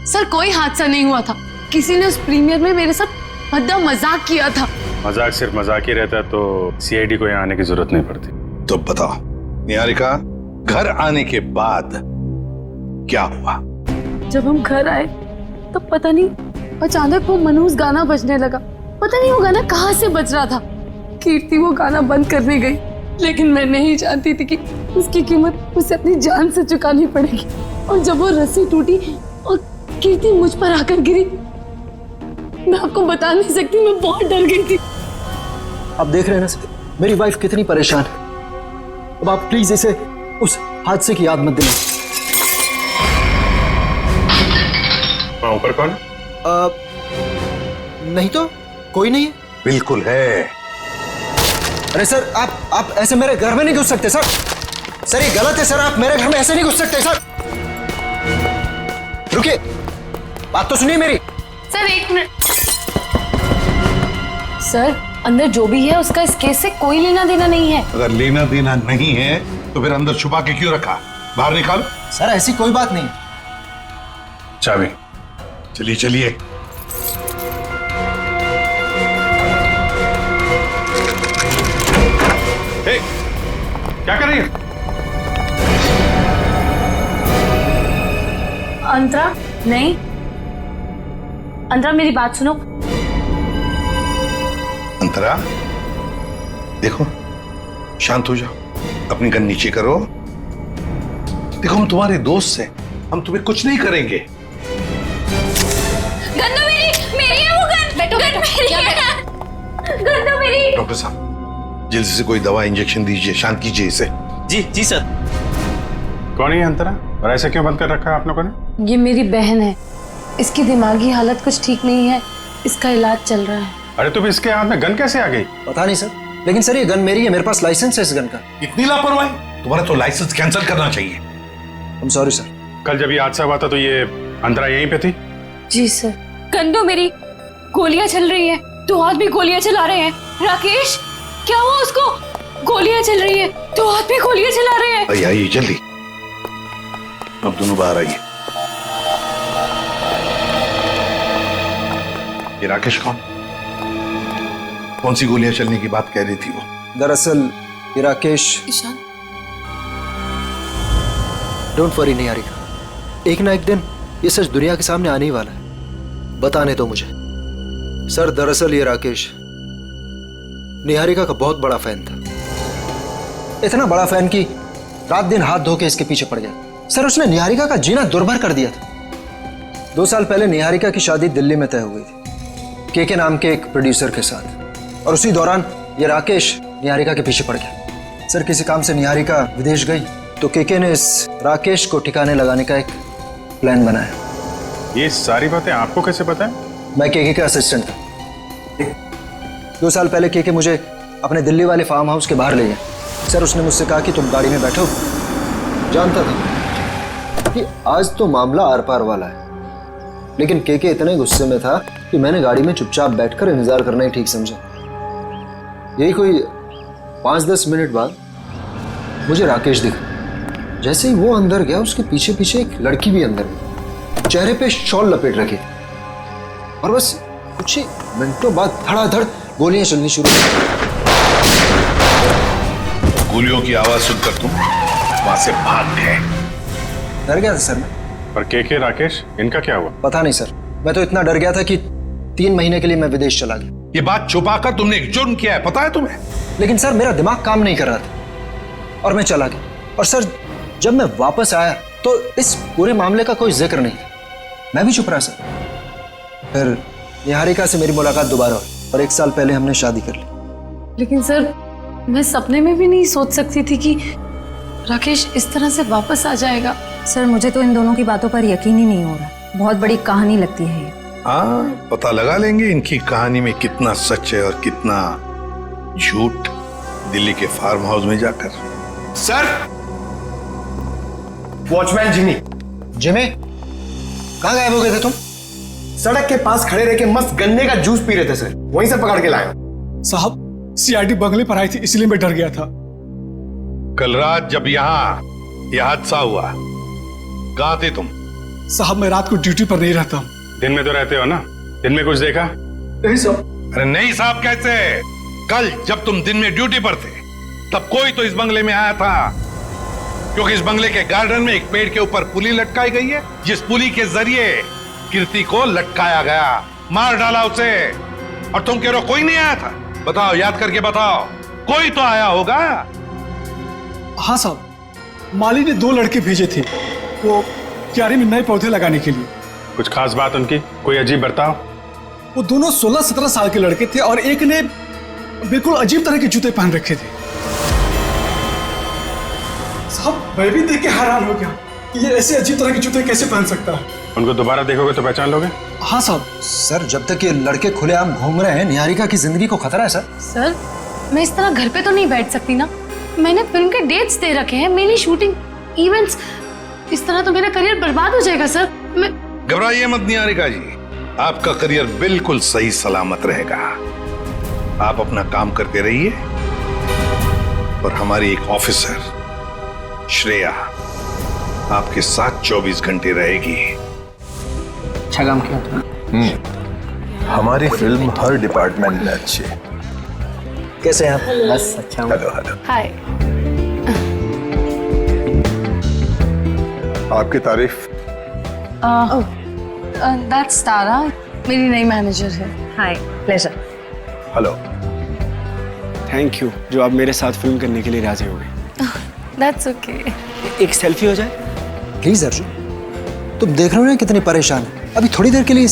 सर कोई हादसा नहीं हुआ था, किसी ने उस प्रीमियर में मेरे साथ भद्दा मजाक किया था। मजाक सिर्फ मजाक ही रहता तो सीआईडी को यहाँ आने की जरूरत नहीं पड़ती। तो बताओ निहारिका, घर आने के बाद क्या हुआ? जब हम घर आए तो पता नहीं अचानक वो मनहूस गाना बजने लगा। पता नहीं वो गाना कहाँ से बज रहा था। कीर्ति वो गाना बंद करने गई, लेकिन मैं नहीं जानती थी कि उसकी कीमत उसे अपनी जान से चुकानी पड़ेगी। और जब वो रस्सी टूटी और कीर्ति मुझ पर आकर गिरी, मैं आपको बता नहीं सकती, मैं बहुत डर गई थी। आप देख रहे हैं ना सर, मेरी वाइफ कितनी परेशान है। अब आप प्लीज इसे उस हादसे की याद मत दिलाएं। ऊपर कौन? नहीं तो कोई नहीं है। बिल्कुल है। अरे सर आप ऐसे मेरे घर में नहीं घुस सकते सर। सर ये गलत है सर, आप मेरे घर में ऐसे नहीं घुस सकते सर। रुकिए, बात तो सुनिए मेरी। सर एक मिनट। सर अंदर जो भी है उसका इस केस से कोई लेना देना नहीं है। अगर लेना देना नहीं है तो फिर अंदर छुपा के क्यों रखा? बाहर निकालो। सर ऐसी कोई बात नहीं। चाबी। चलिए चलिए। क्या कर रही है? अंतरा नहीं, अंतरा मेरी बात सुनो। अंतरा देखो, शांत हो जाओ, अपनी गन नीचे करो। देखो हम तुम्हारे दोस्त हैं, हम तुम्हें कुछ नहीं करेंगे। गन तो मेरी है वो गन। बैठो गन मेरी है। गन तो मेरी। डॉक्टर साहब जल्दी से कोई दवा इंजेक्शन दीजिए, शांत कीजिए इसे। जी सर। कौन है अंतरा और ऐसे क्यों बंद कर रखा है आप लोगों ने? ये मेरी बहन है, इसकी दिमागी हालत कुछ ठीक नहीं है, इसका इलाज चल रहा है। अरे तो इसके हाथ में गन कैसे आ गई? पता नहीं सर, लेकिन सर ये गन मेरी है, मेरे पास लाइसेंस है इस गन का। इतनी लापरवाही? तुम्हारा तो लाइसेंस कैंसिल करना चाहिए। I'm sorry sir. कल जब ये हादसा हुआ था तो ये अंतरा यहीं पे थी? जी सर। गन तो मेरी, गोलियां चल रही है, दो आदमी गोलियां चला रहे हैं। राकेश क्या हुआ उसको? गोलियां चल रही है, दो आदमी गोलियां चला रहे हैं। आइए जल्दी, अब दोनों बाहर आइए। ये राकेश कौन सी गोलियां चलने की बात कह रही थी वो? दरअसल ये राकेश। ईशान डोंट वरी निहारिका, एक ना एक दिन ये सच दुनिया के सामने आने ही वाला है। बताने दो मुझे। सर दरअसल ये राकेश निहारिका का बहुत बड़ा फैन था, इतना बड़ा फैन कि रात दिन हाथ धो के इसके पीछे पड़ गया। सर उसने निहारिका का जीना दुर्भर कर दिया था। 2 साल पहले निहारिका की शादी दिल्ली में तय हो गई थी के नाम के एक प्रोड्यूसर के साथ, और उसी दौरान ये राकेश निहारिका के पीछे पड़ गया। सर किसी काम से निहारिका विदेश गई तो के ने इस राकेश को ठिकाने लगाने का एक प्लान बनाया। ये सारी बातें आपको कैसे पता है? मैं के का असिस्टेंट था। 2 साल पहले के मुझे अपने दिल्ली वाले फार्म हाउस के बाहर ले गया। सर उसने मुझसे कहा कि तुम गाड़ी में बैठो। जानता था कि आज तो मामला आर पार वाला है, लेकिन के इतने गुस्से में था कि मैंने गाड़ी में चुपचाप बैठकर इंतजार करना ही ठीक समझा। यही कोई 5-10 मिनट बाद मुझे राकेश दिखा। जैसे ही वो अंदर गया उसके पीछे पीछे एक लड़की भी अंदर गई, चेहरे पे शॉल लपेट रखी, और बस कुछ ही मिनटों बाद धड़ाधड़ गोलियां चलनी शुरू हुई। गोलियों की आवाज सुनकर तुम वहां से भाग गए। डर गया था सर मैं। पर के राकेश इनका क्या हुआ? पता नहीं सर, मैं तो इतना डर गया था कि 3 महीने के लिए मैं विदेश चला गया। ये बात छुपाकर तुमने एक जुर्म किया है, पता है तुम्हें? लेकिन सर मेरा दिमाग काम नहीं कर रहा था और मैं चला गया। और सर जब मैं वापस आया तो इस पूरे मामले का कोई जिक्र नहीं था। मैं भी चुप रहा सर। फिर निहारिका से मेरी मुलाकात दोबारा हुई और 1 साल पहले हमने शादी कर ली। लेकिन सर मैं सपने में भी नहीं सोच सकती थी कि राकेश इस तरह से वापस आ जाएगा। सर मुझे तो इन दोनों की बातों पर यकीन ही नहीं हो रहा। बहुत बड़ी कहानी लगती है ये। हाँ, पता लगा लेंगे इनकी कहानी में कितना सच है और कितना झूठ दिल्ली के फार्म हाउस में जाकर। Sir, watchman Jimmy. जिमी, कहाँ गायब हो गए थे तुम? सड़क के पास खड़े रह के मस्त गन्ने का जूस पी रहे थे सर, वहीं से पकड़ के लाया। साहब सीआईडी बंगले पर आई थी, इसलिए मैं डर गया था। कल रात जब यहाँ यह हादसा हुआ, कहाँ थे तुम? साहब मैं रात को ड्यूटी पर नहीं रहता। दिन में तो रहते हो ना? दिन में कुछ देखा? नहीं साहब। अरे नहीं साहब कैसे? कल जब तुम दिन में ड्यूटी पर थे तब कोई तो इस बंगले में आया था, क्योंकि इस बंगले के गार्डन में एक पेड़ के ऊपर पुली लटकाई गई है, जिस पुली के जरिए कीर्ति को लटकाया गया, मार डाला उसे। और तुम कह रहे हो कोई नहीं आया था? बताओ, याद करके बताओ, कोई तो आया होगा। हाँ साहब, माली ने 2 लड़के भेजे थे वो क्यारी में नए पौधे लगाने के लिए। कुछ खास बात उनकी? कोई अजीब बर्ताव? वो दोनों 16-17 साल के लड़के थे और एक ने बिल्कुल अजीब तरह के जूते पहन रखे थे। साहब मैं भी देख के हैरान हो गया कि ये ऐसे अजीब तरह के जूते कैसे पहन सकता है। उनको दोबारा देखोगे तो पहचान लोगे? हाँ साहब। सर जब तक ये लड़के खुलेआम घूम रहे हैं, निहारिका की जिंदगी को खतरा है सर। सर मैं इस तरह घर पे तो नहीं बैठ सकती ना। मैंने फिल्म के डेट्स दे रखे हैं, मेरी शूटिंग, इवेंट्स। इस तरह तो मेरा करियर बर्बाद हो जाएगा सर। मैं घबराइए मत निहारिका जी, आपका करियर बिल्कुल सही सलामत रहेगा। आप अपना काम करते रहिए और हमारी एक ऑफिसर श्रेया आपके साथ 24 घंटे रहेगी। अच्छा काम किया तुमने। हमारी फिल्म हर डिपार्टमेंट में अच्छी है। कैसे हैं आप? बस अच्छा। Hello hello. हाय। आपकी तारीफ। दैट्स तारा, मेरी नई मैनेजर है। Hi, pleasure. Hello. Thank you जो आप मेरे साथ फिल्म करने के लिए राजी हो गए। That's okay. एक सेल्फी हो जाए प्लीज अर्जुन, तुम देख रहे हो ना कितनी परेशान है। अभी थोड़ी देर के लिए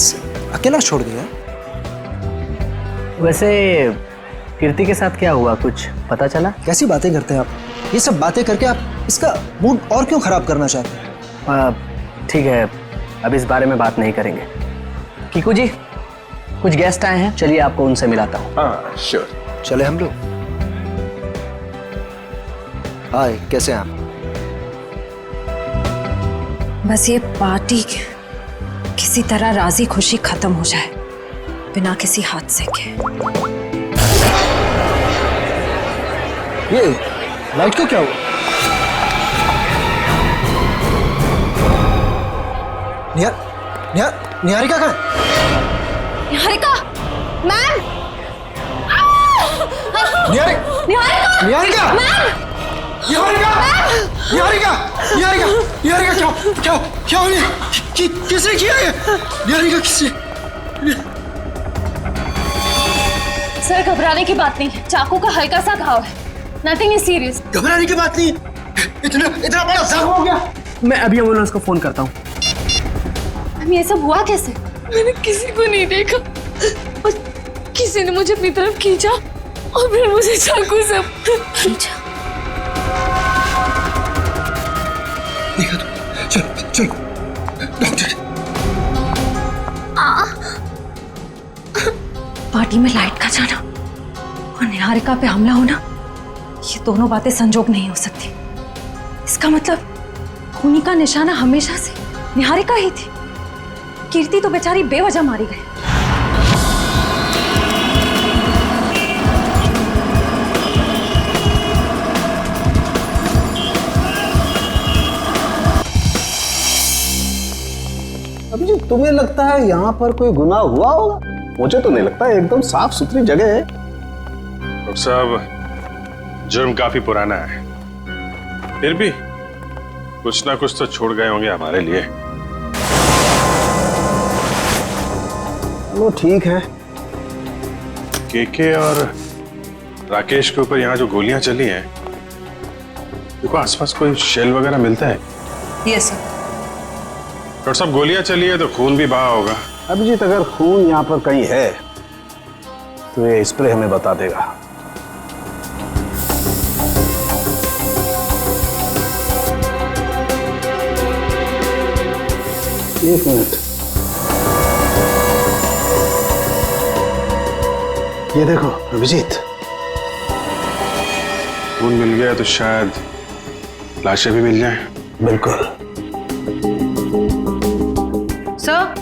अकेला छोड़ दिया। वैसे कीर्ति के साथ क्या हुआ, कुछ पता चला? कैसी बातें करते हैं आप? ये सब बातें करके आप इसका मूड और क्यों खराब करना चाहते हैं? ठीक है, अब इस बारे में बात नहीं करेंगे। कीकू जी, कुछ गेस्ट आए हैं, चलिए आपको उनसे मिलाता हूँ। हाँ श्योर। चले हम लोग। हाय, कैसे हैं आप? बस ये पार्टी किसी तरह राजी खुशी खत्म हो जाए बिना किसी हादसे के। ये लाइट का क्या हुआ? निहारिका कहाँ है? निहारिका मैम, निहारिका निहारिका मैम, क्या हो रहा है? किसने किया ये? निहारिका किसने? सर घबराने की बात नहीं है, चाकू का हल्का सा घाव है, नथिंग इज सीरियस। घबराने की बात नहीं, इतना बड़ा जख्म हो गया। मैं अभी एम्बुलेंस को फोन करता हूँ। ये सब हुआ कैसे? मैंने किसी को नहीं देखा और किसी ने मुझे अपनी तरफ खींचा और फिर मुझे चाकू से खींचा। चलो डॉक्टर। पार्टी में लाइट का जाना और निहारिका पे हमला होना, ये दोनों बातें संजोग नहीं हो सकती। इसका मतलब खूनी का निशाना हमेशा से निहारिका ही थी। कीर्ति तो बेचारी बेवजह मारी गई। अभी जी तुम्हें लगता है यहाँ पर कोई गुनाह हुआ होगा? मुझे तो नहीं लगता, एकदम साफ सुथरी जगह है। डॉक्टर साहब, जुर्म काफी पुराना है, फिर भी कुछ ना कुछ तो छोड़ गए होंगे हमारे लिए। वो ठीक है। केके और राकेश के ऊपर यहाँ जो गोलियां चली हैं, देखो आसपास कोई शेल वगैरह मिलता है? Yes sir. डॉक्टर साहब, गोलियां चली है तो खून भी बहा होगा। अभिजीत, अगर खून यहाँ पर कहीं है तो ये स्प्रे हमें बता देगा। एक मिनट, ये देखो अभिजीत, खून मिल गया तो शायद लाशें भी मिल जाएं। बिल्कुल। सर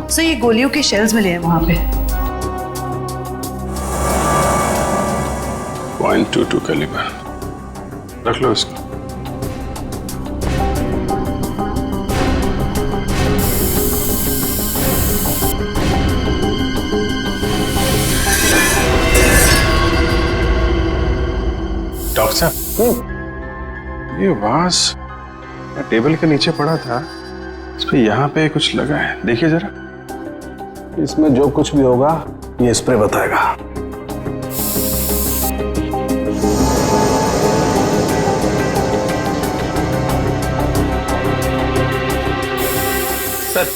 सर, ये गोलियों के शेल्स मिले हैं वहां पे। .22 कैलिबर, रख लो इसको। डॉक्टर साहब, ये वास टेबल के नीचे पड़ा था, इस पे यहाँ पे कुछ लगा है, देखिए जरा। इसमें जो कुछ भी होगा ये स्प्रे बताएगा। सर,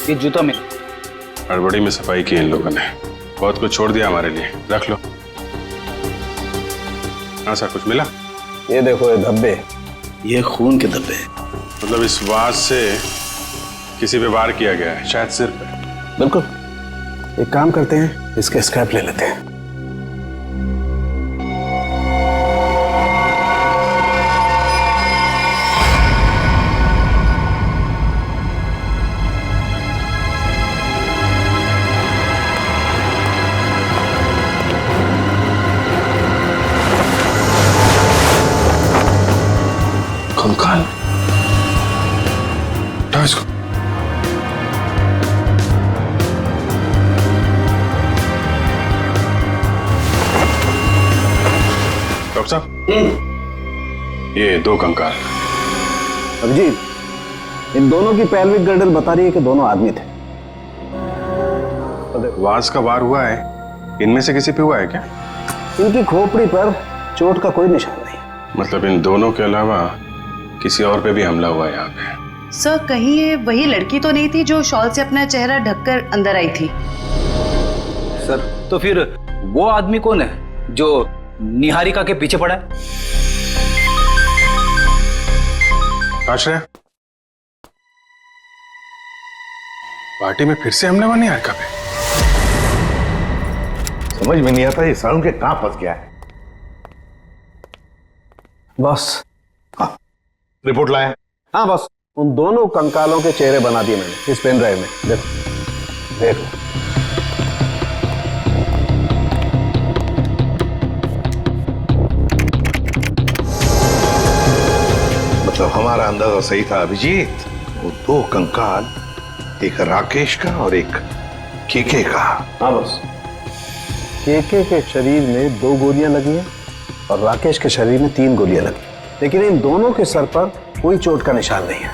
ये जूता में हड़बड़ी में सफाई की इन लोगों ने, बहुत कुछ छोड़ दिया हमारे लिए, रख लो। हाँ सर, कुछ मिला? ये देखो, ये धब्बे, ये खून के धब्बे। मतलब इस वास से किसी पे वार किया गया है, शायद सिर पे। बिल्कुल। एक काम करते हैं, इसके स्क्रैप ले लेते हैं। कंकाल, उठाओ इसको। डॉक्टर साहब, ये 2 कंकाल। अभिजीत, इन दोनों की पैल्विक गर्डल बता रही है कि दोनों आदमी थे। वास का वार हुआ है, इनमें से किसी पे हुआ है क्या? इनकी खोपड़ी पर चोट का कोई निशान नहीं। मतलब इन दोनों के अलावा किसी और पे भी हमला हुआ है यहाँ पे? सर, कहीं ये वही लड़की तो नहीं थी जो शॉल से अपना चेहरा ढककर अंदर आई थी? सर, तो फिर वो आदमी कौन है जो निहारिका के पीछे पड़ा है? आश्रय, पार्टी में फिर से हमला हुआ निहारिका पे? समझ में नहीं आता ये साउंड के कहां फंस गया है। बॉस, हाँ, रिपोर्ट लाया? हाँ बॉस, उन दोनों कंकालों के चेहरे बना दिए मैंने इस पेन ड्राइव में। देखो देखो। मतलब हमारा अंदाजा सही था अभिजीत। वो 2 कंकाल, एक राकेश का और एक केके का। हाँ बॉस, केके के शरीर में 2 गोलियां लगी हैं और राकेश के शरीर में 3 गोलियां लगी, लेकिन इन दोनों के सर पर कोई चोट का निशान नहीं है।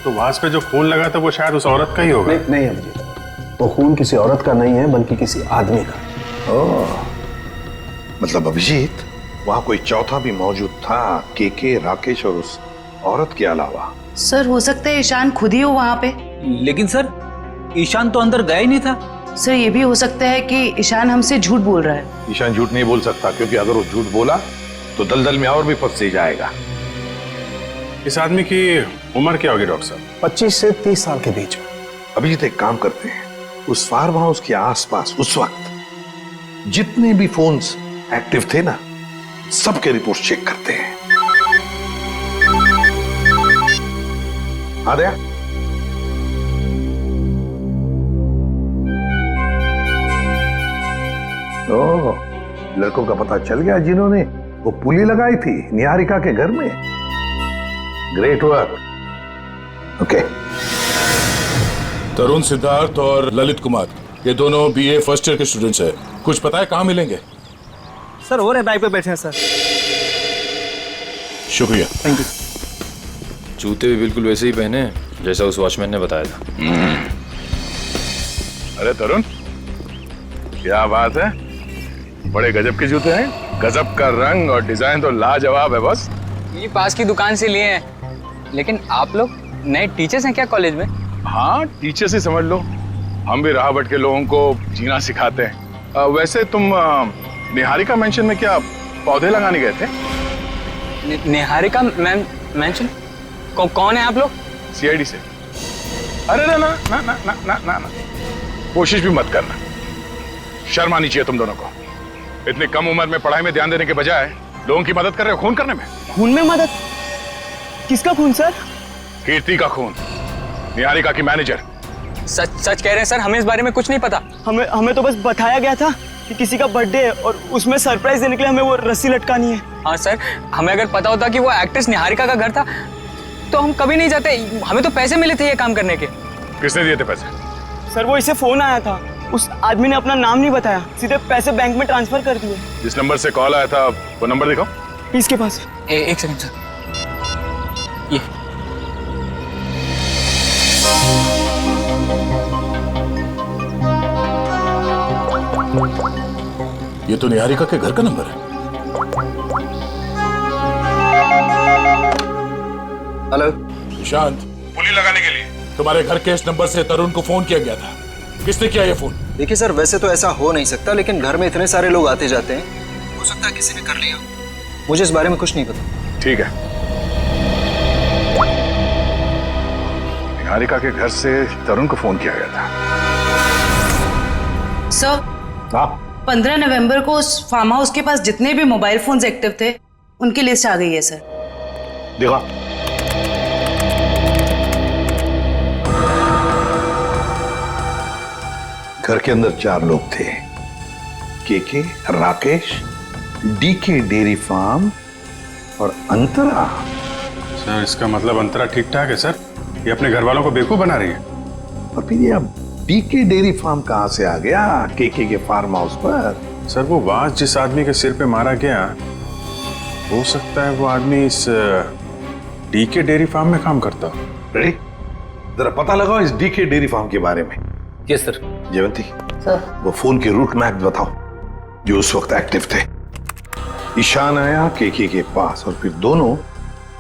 तो वास पे जो खून लगा था वो शायद उस औरत का ही होगा। नहीं अभिजीत, वो खून किसी औरत का नहीं है बल्कि किसी आदमी का। ओह, मतलब अभिजीत वहां कोई चौथा भी मौजूद था, के राकेश और उस औरत के अलावा। सर हो सकता है ईशान खुद ही हो वहां पे। लेकिन सर ईशान तो अंदर गया ही नहीं था। सर ये भी हो सकता है कि ईशान हमसे झूठ बोल रहा है। ईशान झूठ नहीं बोल सकता, क्योंकि अगर वो झूठ बोला तो दलदल में और भी फंस जाएगा। इस आदमी की उम्र क्या होगी डॉक्टर साहब? 25 से 30 साल के बीच में। अभिजीत एक काम करते हैं, उस फार्म हाउस के आसपास उस वक्त जितने भी फोन्स एक्टिव थे ना, सबके रिपोर्ट चेक करते हैं। आ गया? ओह, लड़कों का पता चल गया जिन्होंने वो पुली लगाई थी निहारिका के घर में। Great work. ओके। तरुण सिद्धार्थ और ललित कुमार, ये दोनों बीए फर्स्ट ईयर के स्टूडेंट्स हैं। कुछ पता है कहाँ मिलेंगे? सर हो रहे बाइक पे बैठे हैं सर। शुक्रिया। Thank you. जूते भी बिल्कुल वैसे ही पहने हैं जैसा उस वॉचमैन ने बताया था। अरे तरुण, क्या बात है, बड़े गजब के जूते हैं। गजब का रंग और डिजाइन तो लाजवाब है बॉस। ये पास की दुकान से लिए हैं, लेकिन आप लोग नए टीचर्स हैं क्या कॉलेज में? हाँ, टीचर से समझ लो, हम भी राह भटके लोगों को जीना सिखाते हैं। वैसे तुम निहारिका मेंशन में क्या पौधे लगाने गए थे? निहारिका मेंशन? कौन है आप लोग? सीआईडी से। अरे ना ना ना ना ना ना ना ना, कोशिश भी मत करना, शर्म आनी चाहिए तुम दोनों को। इतनी कम उम्र में पढ़ाई में ध्यान देने के बजाय लोगों की मदद कर रहे हो खून करने में। खून में मदद? किसका खून सर? कीर्ति का खून, निहारिका की मैनेजर। सच कह रहे हैं सर, हमें इस बारे में कुछ नहीं पता। हमें तो बस बताया गया था कि किसी का बर्थडे है और उसमें सरप्राइज देने के लिए हमें वो रस्सी लटकानी है। हाँ सर, हमें अगर पता होता कि वो एक्ट्रेस निहारिका का घर था तो हम कभी नहीं जाते। हमें तो पैसे मिले थे ये काम करने के। किसने दिए थे पैसे? सर वो इसे फोन आया था, उस आदमी ने अपना नाम नहीं बताया, सीधे पैसे बैंक में ट्रांसफर कर दिए। जिस नंबर से कॉल आया था वो नंबर दिखाओ। इसके पास एक सेकंड सर, ये ये तो निहारिका के घर का नंबर है। हेलो निशांत, पुली लगाने के लिए तुम्हारे घर के इस नंबर से तरुण को फोन किया गया था। किसने किया ये फोन? देखिए सर, वैसे तो ऐसा हो नहीं सकता, लेकिन घर में इतने सारे लोग आते जाते हैं, हो सकता है किसी ने कर लिया। मुझे इस बारे में कुछ नहीं पता। ठीक है, निहारिका के घर से तरुण को फोन किया गया था। सर 15 नवंबर को उस फार्म हाउस के पास जितने भी मोबाइल फोन्स एक्टिव थे उनकी लिस्ट आ गई है सर। देखा, घर के अंदर 4 लोग थे, के राकेश, डीके डेयरी फार्म और अंतरा। सर इसका मतलब अंतरा ठीक ठाक है सर, ये अपने घर वालों को बेवकूफ बना रही है। और फिर ये अब डीके डेयरी फार्म कहां से आ गया के फार्म हाउस पर? सर वो वास जिस आदमी के सिर पे मारा गया, हो सकता है वो आदमी इस डीके डेयरी फार्म में काम करता हो। रेडी, जरा पता लगाओ इस डीके डेयरी फार्म के बारे में। Yes sir. जयवंती सर, वो फोन के रूट मैप बताओ जो उस वक्त एक्टिव थे। ईशान आया के पास और फिर दोनों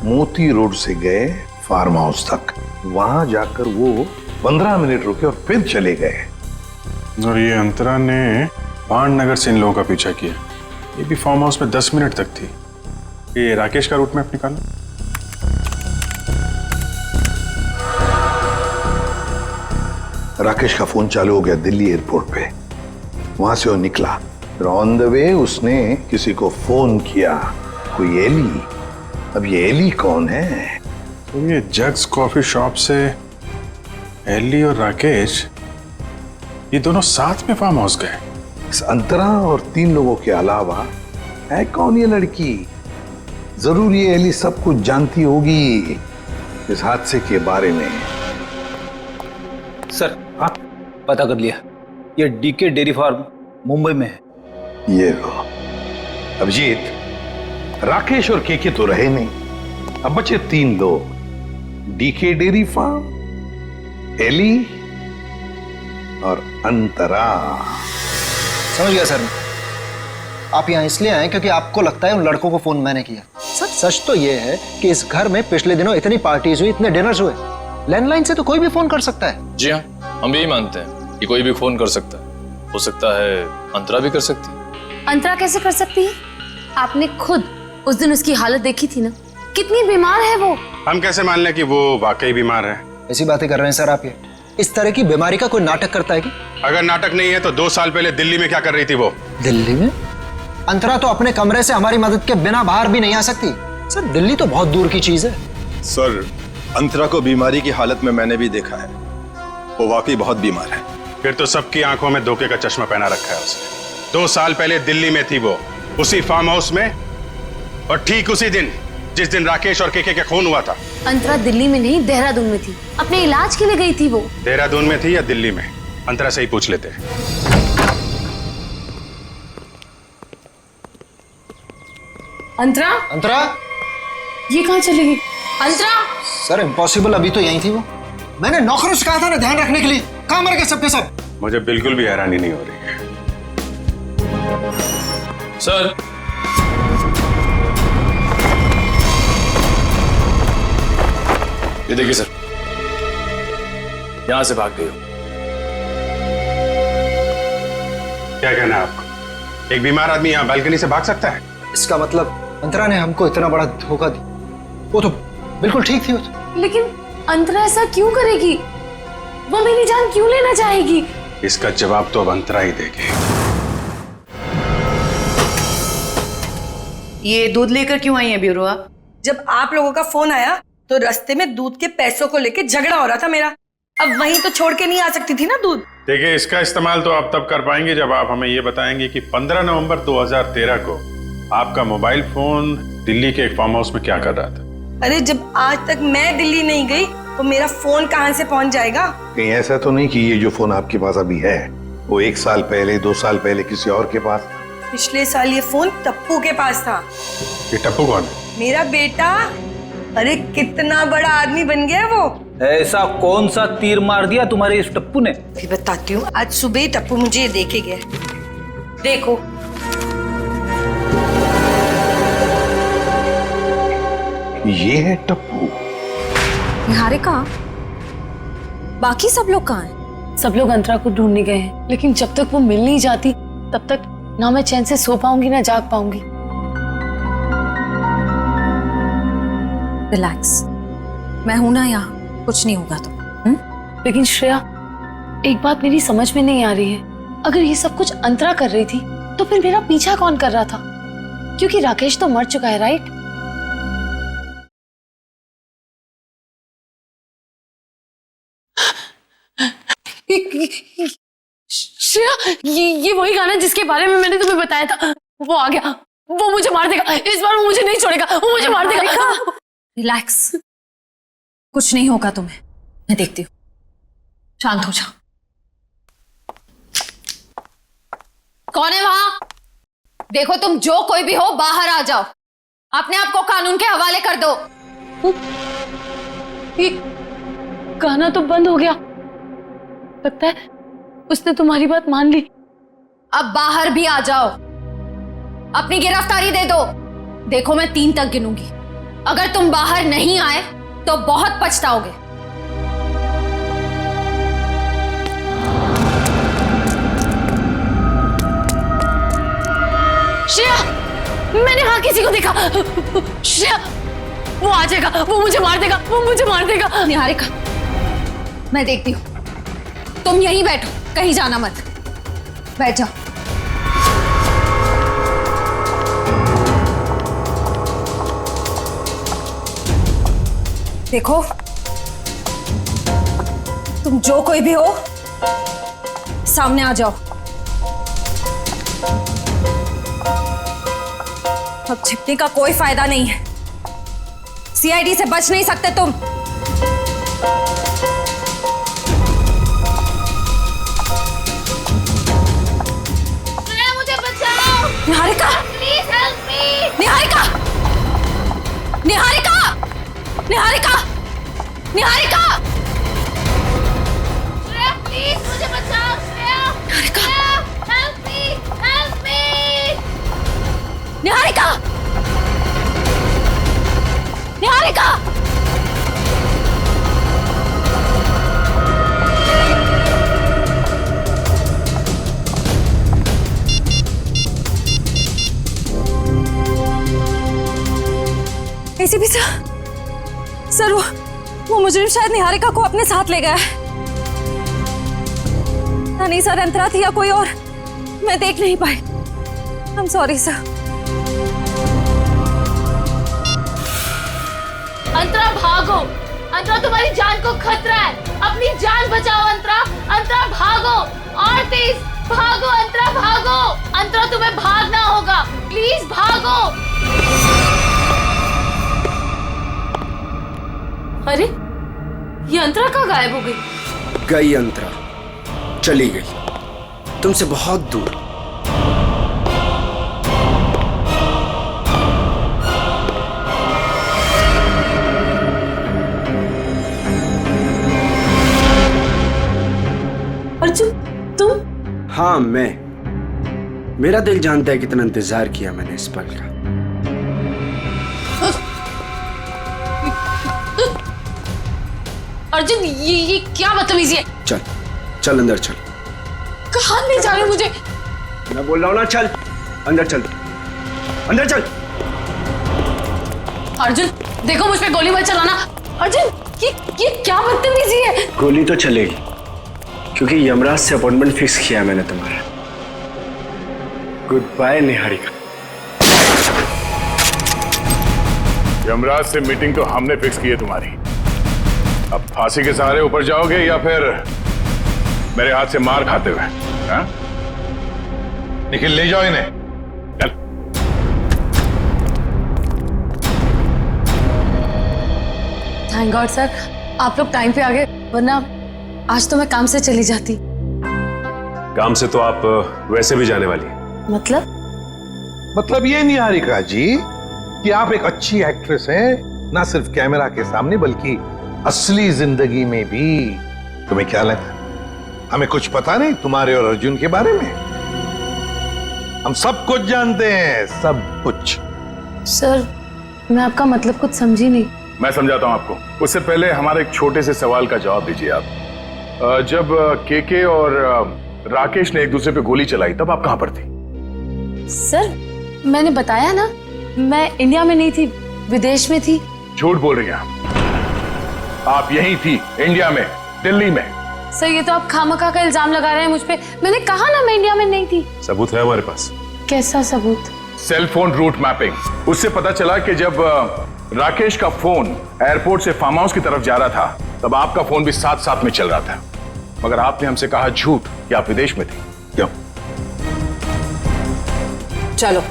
मोती रोड से गए फार्म हाउस तक। वहां जाकर वो 15 मिनट रुके और फिर चले गए। और ये अंतरा ने पांडनगर से इन लोगों का पीछा किया। ये भी फार्म हाउस में 10 मिनट तक थी। ये राकेश का रूट मैप निकालो। राकेश का फोन चालू हो गया दिल्ली एयरपोर्ट पे, वहां से वो निकला, फिर ऑन द वे उसने किसी को फोन किया, कोई एली। अब ये एली कौन है? तो ये जग्स कॉफी शॉप से एली और राकेश, ये दोनों साथ में फार्म हाउस गए। इस अंतरा और 3 लोगों के अलावा है कौन ये लड़की? जरूर ये एली सब कुछ जानती होगी इस हादसे के बारे में। सर पता कर लिया, ये डीके डेयरी फार्म मुंबई में है। ये लो अभिजीत, राकेश और केके तो रहे नहीं, अब बचे 3 लोग, डीके डेयरी फार्म, एली और अंतरा। समझ गया सर। आप यहाँ इसलिए आए क्योंकि आपको लगता है उन लड़कों को फोन मैंने किया। सच तो ये है कि इस घर में पिछले दिनों इतनी पार्टीज हुई, इतने डिनर्स हुए, लैंडलाइन से तो कोई भी फोन कर सकता है। जी हाँ, हम भी यही मानते हैं कि कोई भी फोन कर सकता है। हो सकता है अंतरा भी कर सकती है। अंतरा कैसे कर सकती है? आपने खुद उस दिन उसकी हालत देखी थी ना, कितनी बीमार है वो। हम कैसे मान लें कि वो वाकई बीमार है? ऐसी बातें कर रहे हैं सर आप। ये इस तरह की बीमारी का कोई नाटक करता है कि? अगर नाटक नहीं है तो 2 साल पहले दिल्ली में क्या कर रही थी वो? दिल्ली में? अंतरा तो अपने कमरे से हमारी मदद के बिना बाहर भी नहीं आ सकती सर। दिल्ली तो बहुत दूर की चीज है। सर, अंतरा को बीमारी की हालत में मैंने भी देखा है, वो वाकई बहुत बीमार है। फिर तो सबकी आंखों में धोखे का चश्मा पहना रखा है उसने। 2 साल पहले दिल्ली में थी वो, उसी फार्म हाउस में, और ठीक उसी दिन जिस दिन राकेश और केके का खून हुआ था। अंतरा दिल्ली में नहीं, देहरादून में थी, अपने इलाज के लिए गई थी वो। देहरादून में थी या दिल्ली में? अंतरा से ही पूछ लेते हैं। अंतरा? अंतरा? ये कहाँ चली गई? अंतरा? सर इम्पॉसिबल, अभी तो यहीं थी वो। मैंने नौकरों से कहा था ना ध्यान रखने के लिए, कहाँ मर गए सबके सब? मुझे बिल्कुल भी हैरानी नहीं हो रही है। सर, ये देखिए सर, यहां से भाग गई हो। क्या कहना है आपको? एक बीमार आदमी यहाँ बालकनी से भाग सकता है? इसका मतलब अंतरा ने हमको इतना बड़ा धोखा दिया। वो तो बिल्कुल ठीक थी वो तो। लेकिन अंतरा ऐसा क्यों करेगी? वो मेरी जान क्यों लेना चाहेगी? इसका जवाब तो अब अंतरा ही देगी। ये दूध लेकर क्यों आई है ब्यूरोआ? जब आप लोगों का फोन आया तो रास्ते में दूध के पैसों को लेके झगड़ा हो रहा था मेरा। अब वहीं तो छोड़ के नहीं आ सकती थी ना दूध। देखिए, इसका इस्तेमाल तो आप तब कर पाएंगे जब आप हमें ये बताएंगे कि 15 नवंबर 2013 को आपका मोबाइल फोन दिल्ली के एक फार्म हाउस में क्या कर रहा था। अरे जब आज तक मैं दिल्ली नहीं गई तो मेरा फोन कहाँ से पहुंच जाएगा? कहीं ऐसा तो नहीं कि ये जो फोन आपके पास अभी है वो 1 साल पहले 2 साल पहले किसी और के पास? पिछले साल ये फोन टप्पू के पास था। ये टप्पू कौन है? मेरा बेटा। अरे कितना बड़ा आदमी बन गया वो। ऐसा कौन सा तीर मार दिया तुम्हारे इस टप्पू ने? भी बताती हूँ। आज सुबह ही टप्पू मुझे ये देके गया। देखो, ये है टप्पू। निहारिका, बाकी सब लोग कहाँ हैं? सब लोग अंतरा को ढूंढने गए हैं, लेकिन जब तक वो मिल नहीं जाती तब तक ना मैं चैन से सो पाऊंगी ना जाग पाऊंगी। रिलैक्स, मैं हूं ना यहाँ, कुछ नहीं होगा तो। लेकिन श्रेया, एक बात मेरी समझ में नहीं आ रही है। अगर ये सब कुछ अंतरा कर रही थी तो फिर मेरा पीछा कौन कर रहा था? क्योंकि राकेश तो मर चुका है, राइट? श्रेया, ये वही गाना जिसके बारे में मैंने तुम्हें बताया था, वो आ गया। वो मुझे मार देगा इस बार, वो मुझे नहीं छोड़ेगा, वो मुझे मार देगा। रिलैक्स, कुछ नहीं होगा तुम्हें, मैं देखती हूँ। शांत हो जाओ। कौन है वहां? देखो, तुम जो कोई भी हो बाहर आ जाओ। अपने आप को कानून के हवाले कर दो। ये गाना तो बंद हो गया। लगता है उसने तुम्हारी बात मान ली। अब बाहर भी आ जाओ, अपनी गिरफ्तारी दे दो। देखो, मैं 3 तक गिनूंगी। अगर तुम बाहर नहीं आए तो बहुत पछताओगे। श्रेया, मैंने वहां किसी को देखा। श्रेया, वो आ जाएगा, वो मुझे मार देगा, वो मुझे मार देगा। निहारिका, मैं देखती हूँ। तुम यहीं बैठो, कहीं जाना मत। बैठ जाओ। देखो, तुम जो कोई भी हो सामने आ जाओ। अब छिपने का कोई फायदा नहीं है। सीआईडी से बच नहीं सकते तुम। मुझे बचाओ। Niharika, please help me. Niharika, Niharika! Niharika! Niharika! Shreya, please मुझे बचाओ। Shreya! Niharika! Help me! Help me! Niharika! Niharika! ACP sir, वो मुजरिम शायद निहारिका को अपने साथ ले गया है। नहीं सर, अंतरा थी या कोई और, मैं देख नहीं पाई। I am sorry sir. Antara भागो! अंतरा, तुम्हारी जान को खतरा है, अपनी जान बचाओ अंतरा! अंतरा भागो और तेज भागो! अंतरा भागो! अंतरा, तुम्हें भागना होगा, प्लीज भागो! अरे, ये अंतरा कहाँ गायब हो गई? गई अंतरा, चली गई तुमसे बहुत दूर। अर्जुन, तुम? हाँ, मैं। मेरा दिल जानता है कितना इंतजार किया मैंने इस पल का। अर्जुन, ये क्या बदतमीजी है? चल चल अंदर चल। कहाँ ले जा रहे हो मुझे? मैं बोल रहा हूँ ना, चल अंदर चल, अंदर चल। अर्जुन, देखो मुझ पे गोली मत चलाना। अर्जुन, ये क्या बदतमीजी है? गोली तो चलेगी, क्योंकि यमराज से अपॉइंटमेंट फिक्स किया मैंने तुम्हारा। Good bye Niharika. यमराज से मीटिंग तो हमने फिक्स की है तुम्हारी। अब फांसी के सहारे ऊपर जाओगे या फिर मेरे हाथ से मार खाते हुए? हाँ? निखिल, ले जाओ इन्हें। चल। थैंक गॉड सर, आप लोग टाइम पे आ गए, वरना आज तो मैं काम से चली जाती। काम से तो आप वैसे भी जाने वाली हैं। मतलब ये निहारिका जी कि आप एक अच्छी एक्ट्रेस हैं, ना सिर्फ कैमरा के सामने बल्कि असली जिंदगी में भी। तुम्हें क्या लगता है हमें कुछ पता नहीं तुम्हारे और अर्जुन के बारे में? हम सब कुछ जानते हैं, सब कुछ। सर, मैं आपका मतलब कुछ समझी नहीं। मैं समझाता हूं आपको। उससे पहले हमारे एक छोटे से सवाल का जवाब दीजिए आप। जब केके और राकेश ने एक दूसरे पे गोली चलाई, तब आप कहां पर थी? सर, मैंने बताया ना, मैं इंडिया में नहीं थी, विदेश में थी। झूठ बोल रही हैं आप यहीं थी, इंडिया में, दिल्ली में। सर, ये तो आप खामखा का इल्जाम लगा रहे हैं मुझ पे। मैंने कहा ना मैं इंडिया में नहीं थी। सबूत है हमारे पास। कैसा सबूत? Cell phone route mapping. उससे पता चला कि जब राकेश का फोन एयरपोर्ट से फार्म हाउस की तरफ जा रहा था, तब आपका फोन भी साथ साथ में चल रहा था। मगर आपने हमसे कहा झूठ कि आप विदेश में थे। क्यों? चलो।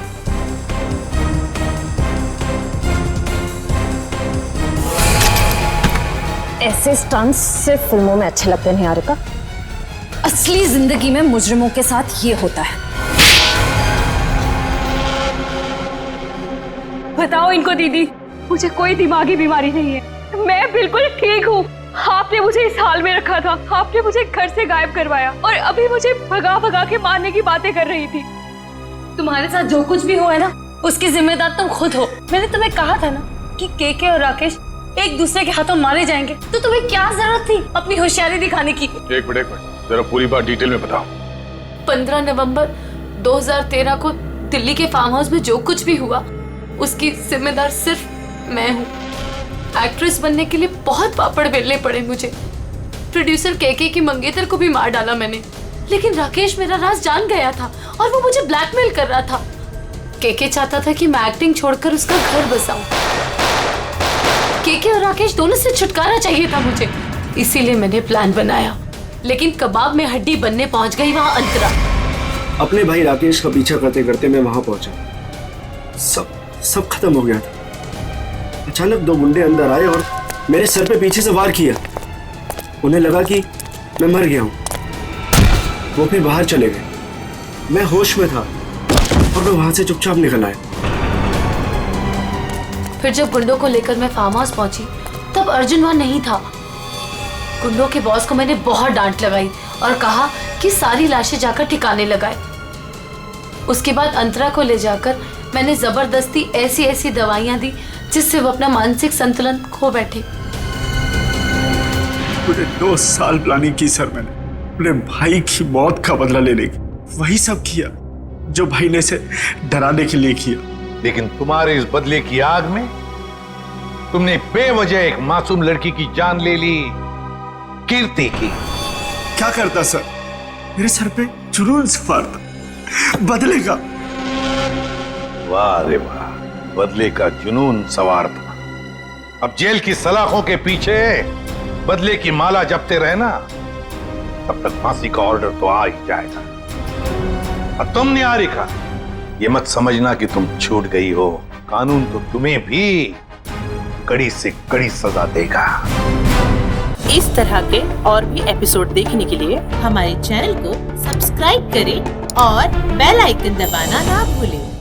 ऐसे स्टंट्स सिर्फ फिल्मों में अच्छे लगते हैं निहारिका। असली जिंदगी में मुजरिमों के साथ ये होता है। बताओ इनको दीदी, मुझे कोई दिमागी बीमारी नहीं है, मैं बिल्कुल ठीक हूँ। आपने मुझे इस हाल में रखा था, आपने मुझे घर से गायब करवाया और अभी मुझे भगा भगा के मारने की बातें कर रही थी। तुम्हारे साथ जो कुछ भी हुआ है ना, उसकी जिम्मेदार तुम खुद हो। मैंने तुम्हें कहा था ना कि केके और राकेश एक दूसरे के हाथों मारे जाएंगे, तो तुम्हें क्या जरूरत थी अपनी होशियारी दिखाने की? एक मिनट, जरा पूरी बात डिटेल में बताओ। 15 नवंबर 2013 को दिल्ली के फार्म हाउस में जो कुछ भी हुआ, उसकी जिम्मेदार सिर्फ मैं हूँ। एक्ट्रेस बनने के लिए बहुत पापड़ बेलने पड़े मुझे। प्रोड्यूसर केके की मंगेतर को भी मार डाला मैंने, लेकिन राकेश मेरा राज जान गया था और वो मुझे ब्लैकमेल कर रहा था। केके चाहता था कि मैं एक्टिंग छोड़कर उसका घर बसाऊं। केके और राकेश दोनों से छुटकारा चाहिए था मुझे, इसीलिए मैंने प्लान बनाया। लेकिन कबाब में हड्डी बनने पहुंच गई वहां अंतरा। अपने भाई राकेश का पीछा करते करते मैं वहां पहुंचा। सब खत्म हो गया था। अचानक दो गुंडे अंदर आए और मेरे सर पे पीछे से वार किया। उन्हें लगा कि मैं मर गया हूं। वो फिर बाहर चले गए। मैं होश में था और मैं वहां से चुपचाप निकल आया। फिर जब गुंडों को लेकर मैं फार्म हाउस पहुंची तब अर्जुन वहां नहीं था। गुंडों के बॉस को मैंने बहुत डांट लगाई और कहा कि सारी लाशें जाकर ठिकाने लगाए। उसके बाद अंतरा को ले जाकर मैंने जबरदस्ती ऐसी ऐसी दवाइयां दी जिससे वो अपना मानसिक संतुलन खो बैठे। पूरे 2 साल प्लानिंग की सर मैंने अपने भाई की मौत का बदला लेने की। वही सब किया जो भाई ने इसे डराने के लिए किया। लेकिन तुम्हारे इस बदले की आग में तुमने बेवजह एक मासूम लड़की की जान ले ली, कीर्ति की। क्या करता सर, मेरे सर पे जुनून सवार था बदले का। वाह रे वाह, बदले का जुनून सवार था। अब जेल की सलाखों के पीछे बदले की माला जपते रहना, तब तक फांसी का ऑर्डर तो आ ही जाएगा। और तुम निहारिका, ये मत समझना कि तुम छूट गई हो, कानून तो तुम्हें भी कड़ी से कड़ी सजा देगा। इस तरह के और भी एपिसोड देखने के लिए हमारे चैनल को सब्सक्राइब करें और बेल आइकन दबाना ना भूलें।